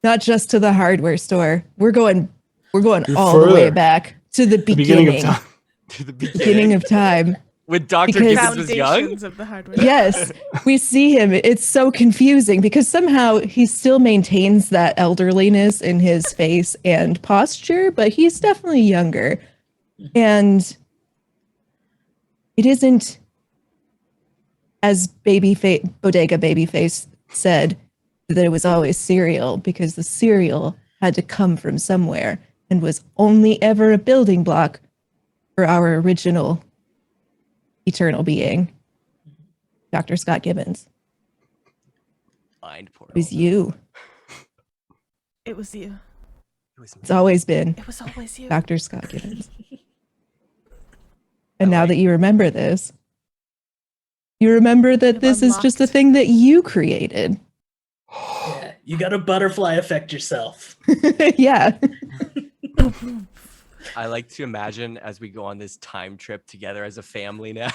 not just to the hardware store. We're going You're all the way further. back to the The beginning, beginning of time. To the beginning of time. When Dr. Because- Gibbons was young? Foundations of the hardware. Yes, we see him. It's so confusing because somehow he still maintains that elderliness in his face and posture, but he's definitely younger. And it isn't, as Bodega Babyface said, that it was always cereal, because the cereal had to come from somewhere and was only ever a building block for our original eternal being, Dr. Scott Gibbons. Mind portal. It was you. It was you. It was It's always been It was always you. Dr. Scott Gibbons. And now that you remember this, you remember that You've this is just a unlocked- thing that you created. Yeah, you got to butterfly effect yourself. Yeah. I like to imagine as we go on this time trip together as a family now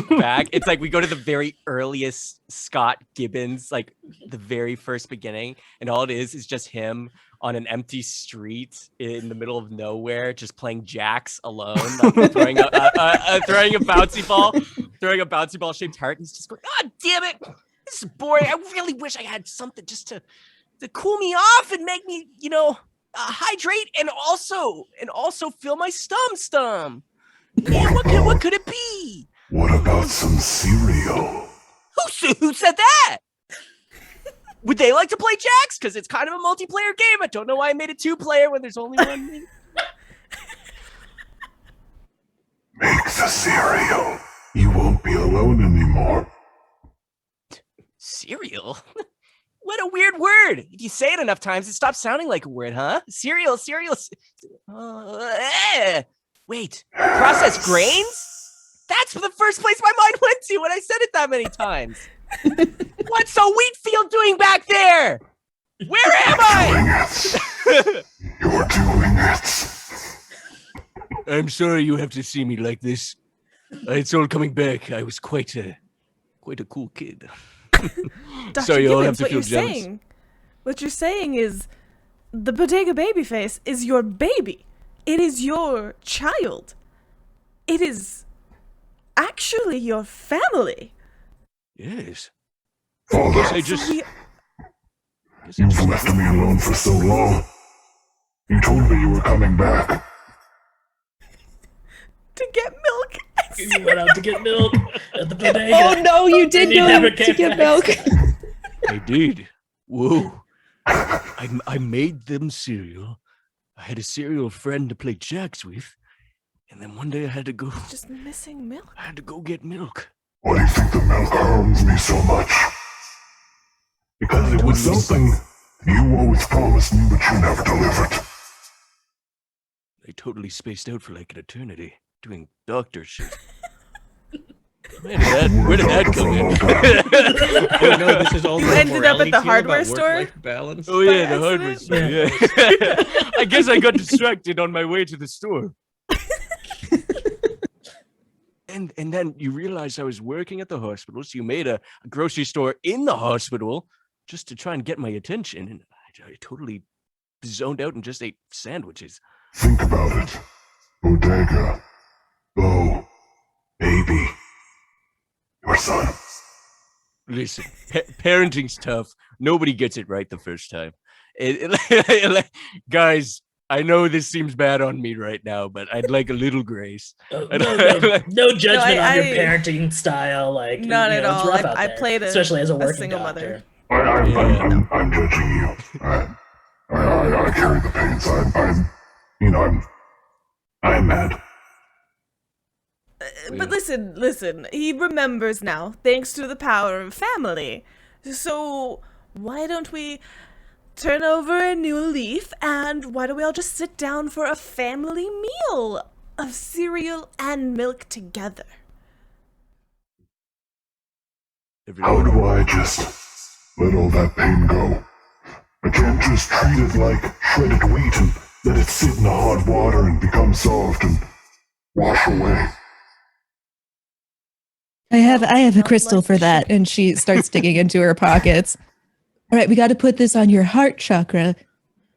back. It's like we go to the very earliest Scott Gibbons, like the very first beginning. And all it is just him on an empty street in the middle of nowhere, just playing jacks alone, like throwing a bouncy ball shaped heart. And he's just going, "God damn it. This is boring. I really wish I had something just to cool me off and make me, hydrate and also fill my stum. Man, what could it be? What about some cereal? Who said that? Would they like to play jacks? Because it's kind of a multiplayer game. I don't know why I made it 2-player when there's only one. Make the cereal. You won't be alone anymore. Cereal? What a weird word. If you say it enough times, it stops sounding like a word, huh? Cereal. Wait, processed grains? That's the first place my mind went to when I said it that many times. What's a wheat field doing back there? Where am I? You're doing it. I'm sorry you have to see me like this. It's all coming back. I was quite a cool kid. Dr. So you all have Gibbons, to what feel you're jealous. saying, what you're saying is the Bodega Babyface is your baby. It is your child. It is actually your family. Yes. Father, I just. We- you've left me alone for so long. You told me you were coming back. to get milk. You went out to get milk at the bodega. Oh no, you did You go never to came get back. milk. I did. Whoa. I made them cereal. I had a cereal friend to play jacks with. And then one day I had to go. Just missing milk. I had to go get milk. Why do you think the milk harms me so much? Because it was something you always promised me, but you never delivered. I totally spaced out for like an eternity doing doctor shit. Where did that come in? Oh no, this is all You the ended up at morality the tale hardware about store? work-life balance. Oh yeah, By the hardware accident? store. Yeah. I guess I got distracted on my way to the store. And then you realize I was working at the hospital, so you made a grocery store in the hospital just to try and get my attention, and I totally zoned out and just ate sandwiches. Think about it. Bodega. Bo. Baby. Your son. Listen, parenting's tough. Nobody gets it right the first time. Guys, I know this seems bad on me right now, but I'd like a little grace. No judgment on your parenting style. Like, Not at it's all. rough out I there, played especially as a working single doctor. mother. I'm judging you. I carry the pains. I'm mad. But listen, he remembers now, thanks to the power of family. So why don't we turn over a new leaf, and why don't we all just sit down for a family meal of cereal and milk together? How do I just let all that pain go? I can't just treat it like shredded wheat and let it sit in the hot water and become soft and wash away. I have a Not crystal like for that, and she starts digging into her pockets. All right, we got to put this on your heart chakra,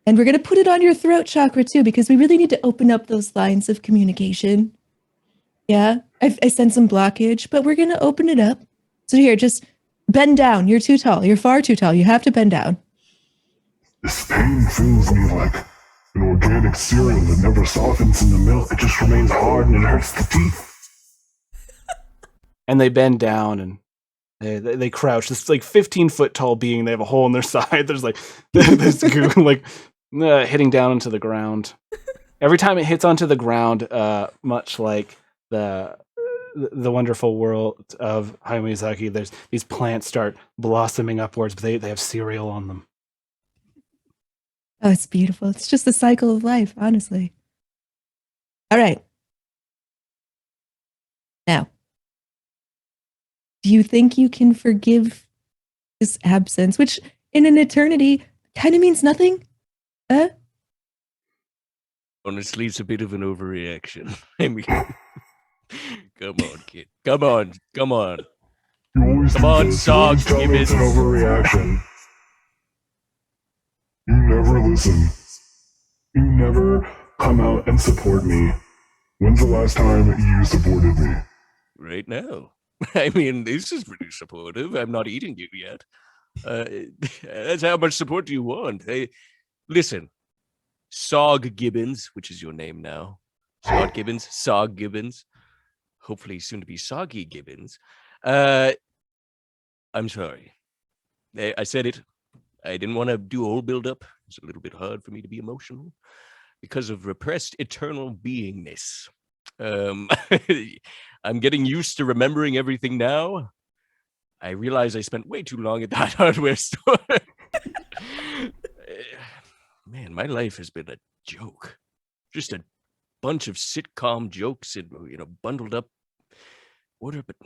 and we're going to put it on your throat chakra too, because we really need to open up those lines of communication. Yeah, I sense some blockage, but we're going to open it up. So here, just bend down. You're too tall. You're far too tall. You have to bend down. This pain fills me like an organic cereal that never softens in the milk. It just remains hard and it hurts the teeth. And they bend down and they crouch. This like 15-foot tall being. They have a hole in their side. There's like this goo like hitting down into the ground. Every time it hits onto the ground, much like the wonderful world of Hayao Miyazaki, there's these plants start blossoming upwards, but they have cereal on them. Oh, it's beautiful. It's just the cycle of life, honestly. All right. Now, do you think you can forgive this absence, which in an eternity kind of means nothing? Honestly, it's a bit of an overreaction. I mean, come on, kid. Come on. You always Come do on, this. You always Sog, tell give me it- it's an overreaction. You never listen. You never come out and support me. When's the last time you supported me? Right now. I mean, this is pretty supportive. I'm not eating you yet. That's how much support do you want? Hey, listen, Sog Gibbons, which is your name now. Sog Gibbons. Hopefully soon to be Soggy Gibbons. I'm sorry. I said it. I didn't want to do a whole build-up. It's a little bit hard for me to be emotional because of repressed eternal beingness. I'm getting used to remembering everything now. I realize I spent way too long at that hardware store. Man, my life has been a joke. Just a bunch of sitcom jokes in, bundled up order, but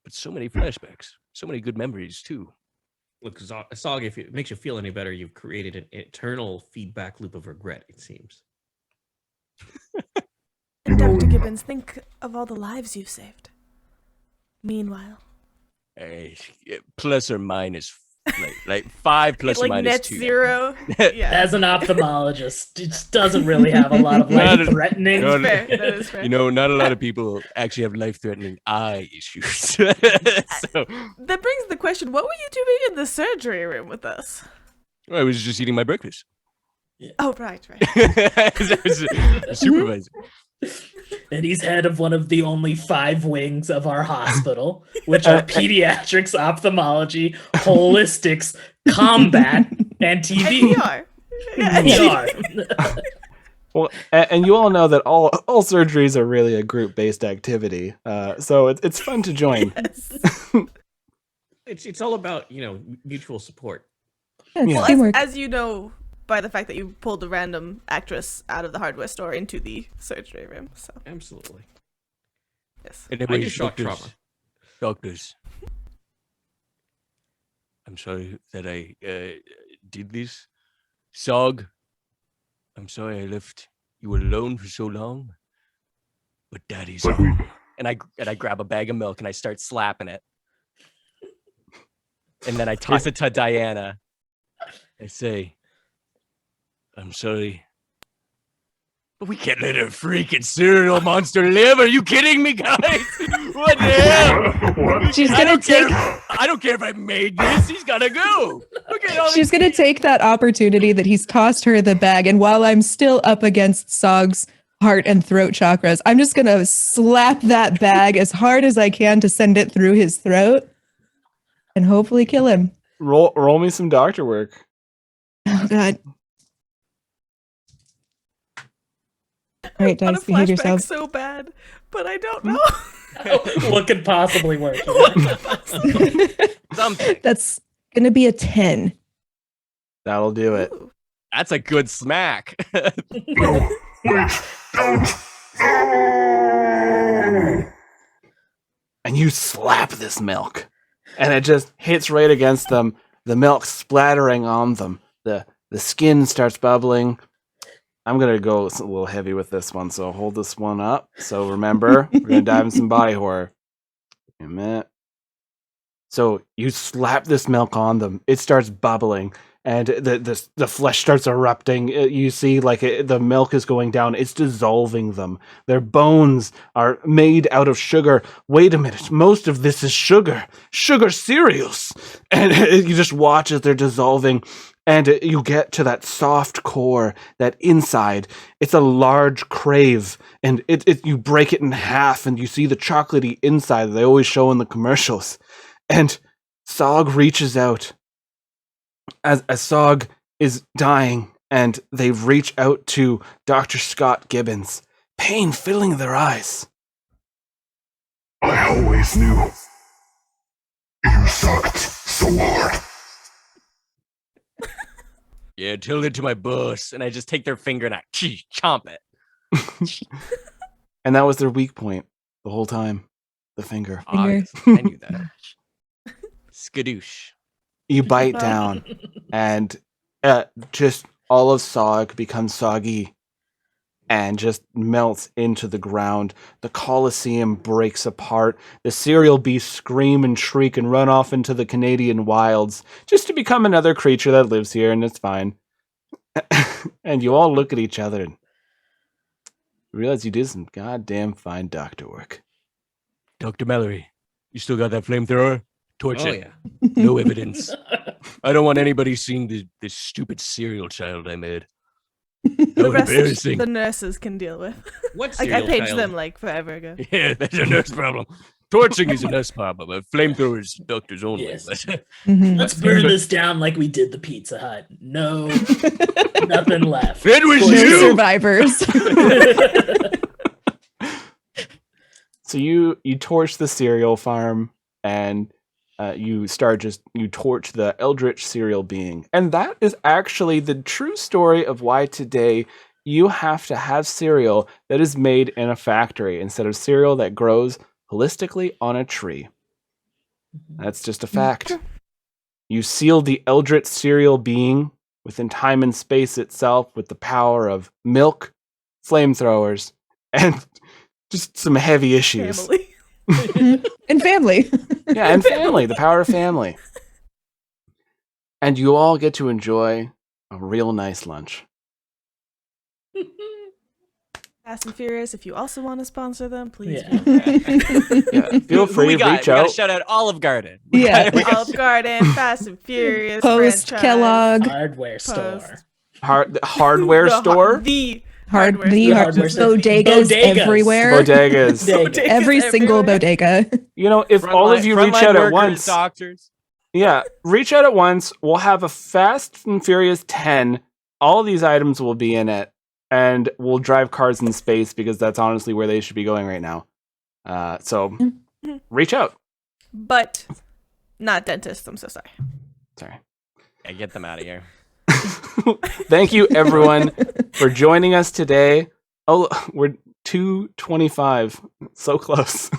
so many flashbacks, so many good memories too. Look, Sog, if it makes you feel any better, you've created an eternal feedback loop of regret, it seems. And Dr. when Gibbons, think of all the lives you've saved. Meanwhile. Plus or minus, like 5 plus or like minus net 2. zero. Yeah. As an ophthalmologist, it just doesn't really have a lot of life-threatening. No, Fair. That is fair. You know, not a lot of people actually have life-threatening eye issues. So, That brings the question, what were you doing in the surgery room with us? I was just eating my breakfast. Oh, right. I was a supervisor. And he's head of one of the only 5 wings of our hospital, which are pediatrics, ophthalmology, holistics, combat, and TV. And PR. PR. Well, and you all know that all surgeries are really a group-based activity, so it's fun to join. It's all about, mutual support. Yeah, it's Yeah. teamwork. As you know by the fact that you pulled a random actress out of the hardware store into the surgery room. So, Absolutely. yes. Anyway, I just shock trauma. Doctors. I'm sorry that I did this. Sog, I'm sorry I left you alone for so long. But Daddy's But home. we, And I grab a bag of milk and I start slapping it. And then I toss it to Diana. I say, I'm sorry. But we can't let a freaking cereal monster live. Are you kidding me, guys? What the hell? what? She's I gonna don't care. take. I don't care if I made this. He's gotta go. Look at all She's gonna take that opportunity that he's tossed her the bag, and while I'm still up against Sog's heart and throat chakras, I'm just gonna slap that bag as hard as I can to send it through his throat, and hopefully kill him. Roll me some doctor work. Oh God! All right, On a dice, behave flashback yourselves. so bad, but I don't know. What could possibly work? Something. That's gonna be a 10. That'll do it. Ooh. That's a good smack. No, wait, don't. No. And you slap this milk, and it just hits right against them. The milk splattering on them. The skin starts bubbling. I'm gonna go a little heavy with this one, so hold this one up. So remember, we're gonna dive in some body horror. Give me a minute. So you slap this milk on them. It starts bubbling, and the flesh starts erupting. You see, the milk is going down. It's dissolving them. Their bones are made out of sugar. Wait a minute. Most of this is sugar cereals. And you just watch as they're dissolving. And you get to that soft core, that inside. It's a large crave, and you break it in half, and you see the chocolatey inside that they always show in the commercials. And Sog reaches out. As Sog is dying, and they reach out to Dr. Scott Gibbons, pain filling their eyes. I always knew. You sucked so hard. Yeah, tell it to my boss. And I just take their finger and I chomp it. And that was their weak point the whole time. The finger. Finger. I knew that. Skadoosh. You bite down, and just all of Sog becomes soggy and just melts into the ground. The Colosseum breaks apart. The cereal beasts scream and shriek and run off into the Canadian wilds just to become another creature that lives here, and it's fine. And you all look at each other and realize you did some goddamn fine doctor work. Dr. Mallory, you still got that flamethrower? Torch Oh, it. yeah. No evidence. I don't want anybody seeing this stupid cereal child I made. The How rest embarrassing. the nurses can deal with. What Like I serial paged child? them like forever ago. Yeah, that's a nurse problem. Torching is a nurse problem. Flamethrowers, doctors only. Yes. But Mhm. Let's burn this down like we did the Pizza Hut. No, nothing left. it was No you! survivors. So you torch the cereal farm, and you torch the eldritch cereal being. And that is actually the true story of why today you have to have cereal that is made in a factory instead of cereal that grows holistically on a tree. That's just a fact. You seal the eldritch cereal being within time and space itself with the power of milk, flamethrowers, and Just some heavy issues. Family. And family. Yeah, and family. The power of family. And you all get to enjoy a real nice lunch. Fast and Furious, if you also want to sponsor them, please. Yeah. Yeah, feel Who free we to got? reach We gotta out. shout out Olive Garden. Yeah. Olive Garden, Fast and Furious, Post franchise, Kellogg. Hardware store. Post. Hardware The store. The Hardware hardware store. bodegas, Bodegas. everywhere. Bodegas. Bodegas. Every single everywhere. bodega. You know, if all of you reach Frontline out at workers, once, doctors. yeah, reach out at once. We'll have a Fast and Furious 10. All of these items will be in it, and we'll drive cars in space because that's honestly where they should be going right now. So reach out. But not dentists. I'm so sorry. Sorry. Yeah, get them out of here. Thank you, everyone, for joining us today. Oh, we're 2:25. So close.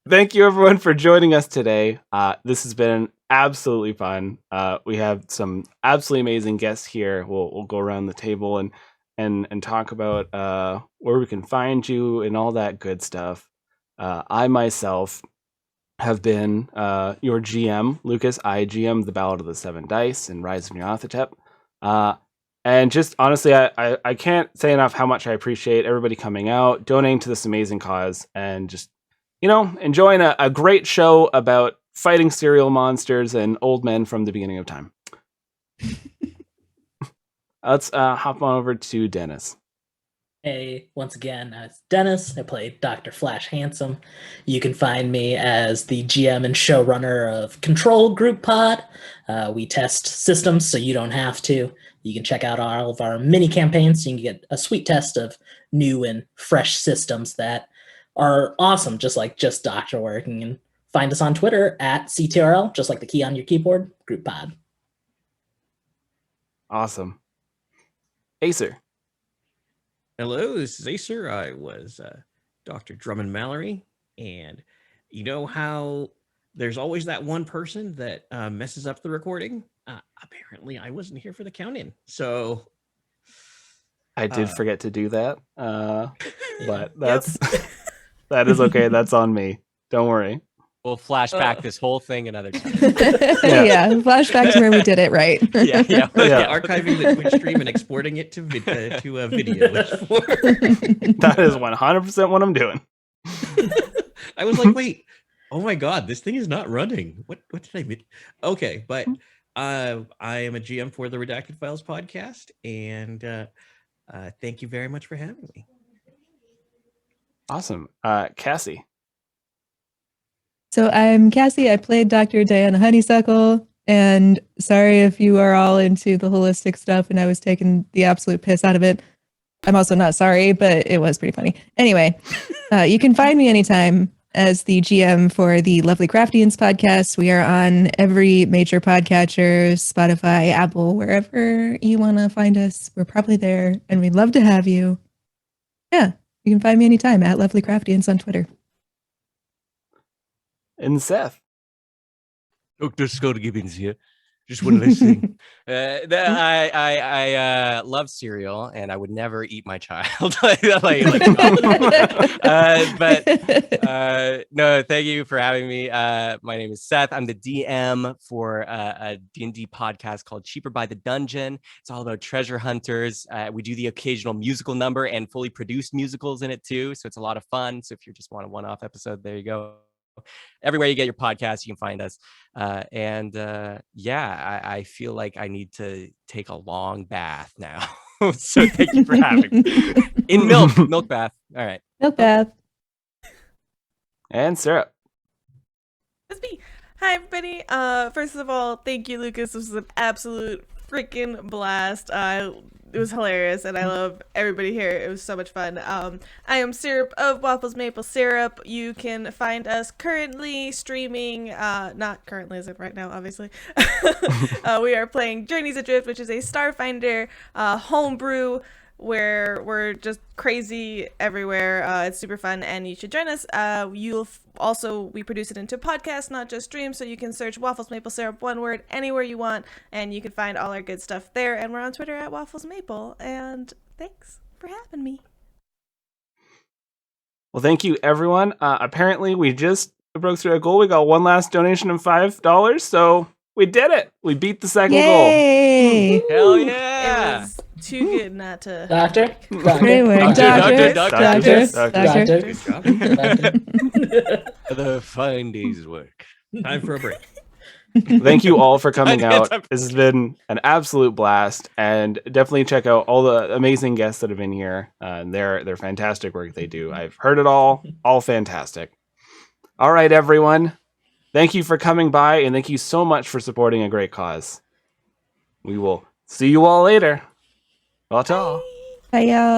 Thank you, everyone, for joining us today. This has been absolutely fun. We have some absolutely amazing guests here. We'll go around the table and talk about where we can find you and all that good stuff. I myself have been your GM, Lucas. I GM the Ballad of the Seven Dice and Rise of Nyarlathotep. And just honestly, I can't say enough how much I appreciate everybody coming out, donating to this amazing cause, and just, you know, enjoying a great show about fighting cereal monsters and old men from the beginning of time. Let's hop on over to Dennis. Hey, once again, it's Dennis. I play Dr. Flash Handsome. You can find me as the GM and showrunner of Control Group Pod. We test systems so you don't have to. You can check out all of our mini campaigns so you can get a sweet test of new and fresh systems that are awesome, just like Just Doctor Working. And find us on Twitter at CTRL, just like the key on your keyboard, Group Pod. Awesome. Acer. Hello, this is Acer. I was Dr. Drummond Mallory, and you know how there's always that one person that messes up the recording? Apparently, I wasn't here for the count-in, so I did forget to do that, but Yep. that is okay. That's on me. Don't worry. We'll flash back this whole thing another time. Yeah, flashback to where we did it right. yeah. Yeah. archiving the Twitch stream and exporting it to video. That is 100% what I'm doing. I was like, wait, oh my god, this thing is not running. What did I miss? Okay, but I am a GM for the Redacted Files podcast, and thank you very much for having me. Awesome. Cassie. So I'm Cassie. I played Dr. Diana Honeysuckle. And sorry if you are all into the holistic stuff and I was taking the absolute piss out of it. I'm also not sorry, but it was pretty funny. Anyway, you can find me anytime as the GM for the Lovely Craftians podcast. We are on every major podcatcher, Spotify, Apple, wherever you want to find us. We're probably there, and we'd love to have you. Yeah, you can find me anytime at Lovely Craftians on Twitter. And Seth. Dr. Scott Gibbons here. Just one last thing. I love cereal, and I would never eat my child. But no, thank you for having me. My name is Seth. I'm the DM for a D&D podcast called Cheaper by the Dungeon. It's all about treasure hunters. We do the occasional musical number and fully produced musicals in it too, so it's a lot of fun. So if you just want a one-off episode, there you go. Everywhere you get your podcast, you can find us. I feel like I need to take a long bath now. So thank you for having me. In milk bath. All right. Milk bath. And Sarah. It's me. Hi, everybody. First of all, thank you, Lucas. This was an absolute freaking blast. It was hilarious, and I love everybody here. It was so much fun. I am Syrup of Waffles Maple Syrup. You can find us currently streaming, not currently as of right now, obviously. We are playing Journeys Adrift, which is a Starfinder homebrew where we're just crazy everywhere. It's super fun, and you should join us. We produce it into podcasts, not just streams, so you can search Waffles Maple Syrup, one word, anywhere you want, and you can find all our good stuff there. And we're on Twitter at Waffles Maple. And thanks for having me. Well, thank you, everyone. Apparently, we just broke through a goal. We got one last donation of $5, so we did it. We beat the second goal. Yay! Hell It yeah! was too good not to. Doctor? Great work, Doctor, doctor. doctor. Good job. The fine day's work. Time for a break. Thank you all for coming I out. guess This has been an absolute blast, and definitely check out all the amazing guests that have been here. They're fantastic work they do. I've heard it all fantastic. All right, everyone. Thank you for coming by, and thank you so much for supporting a great cause. We will see you all later. Bye. Bye, y'all.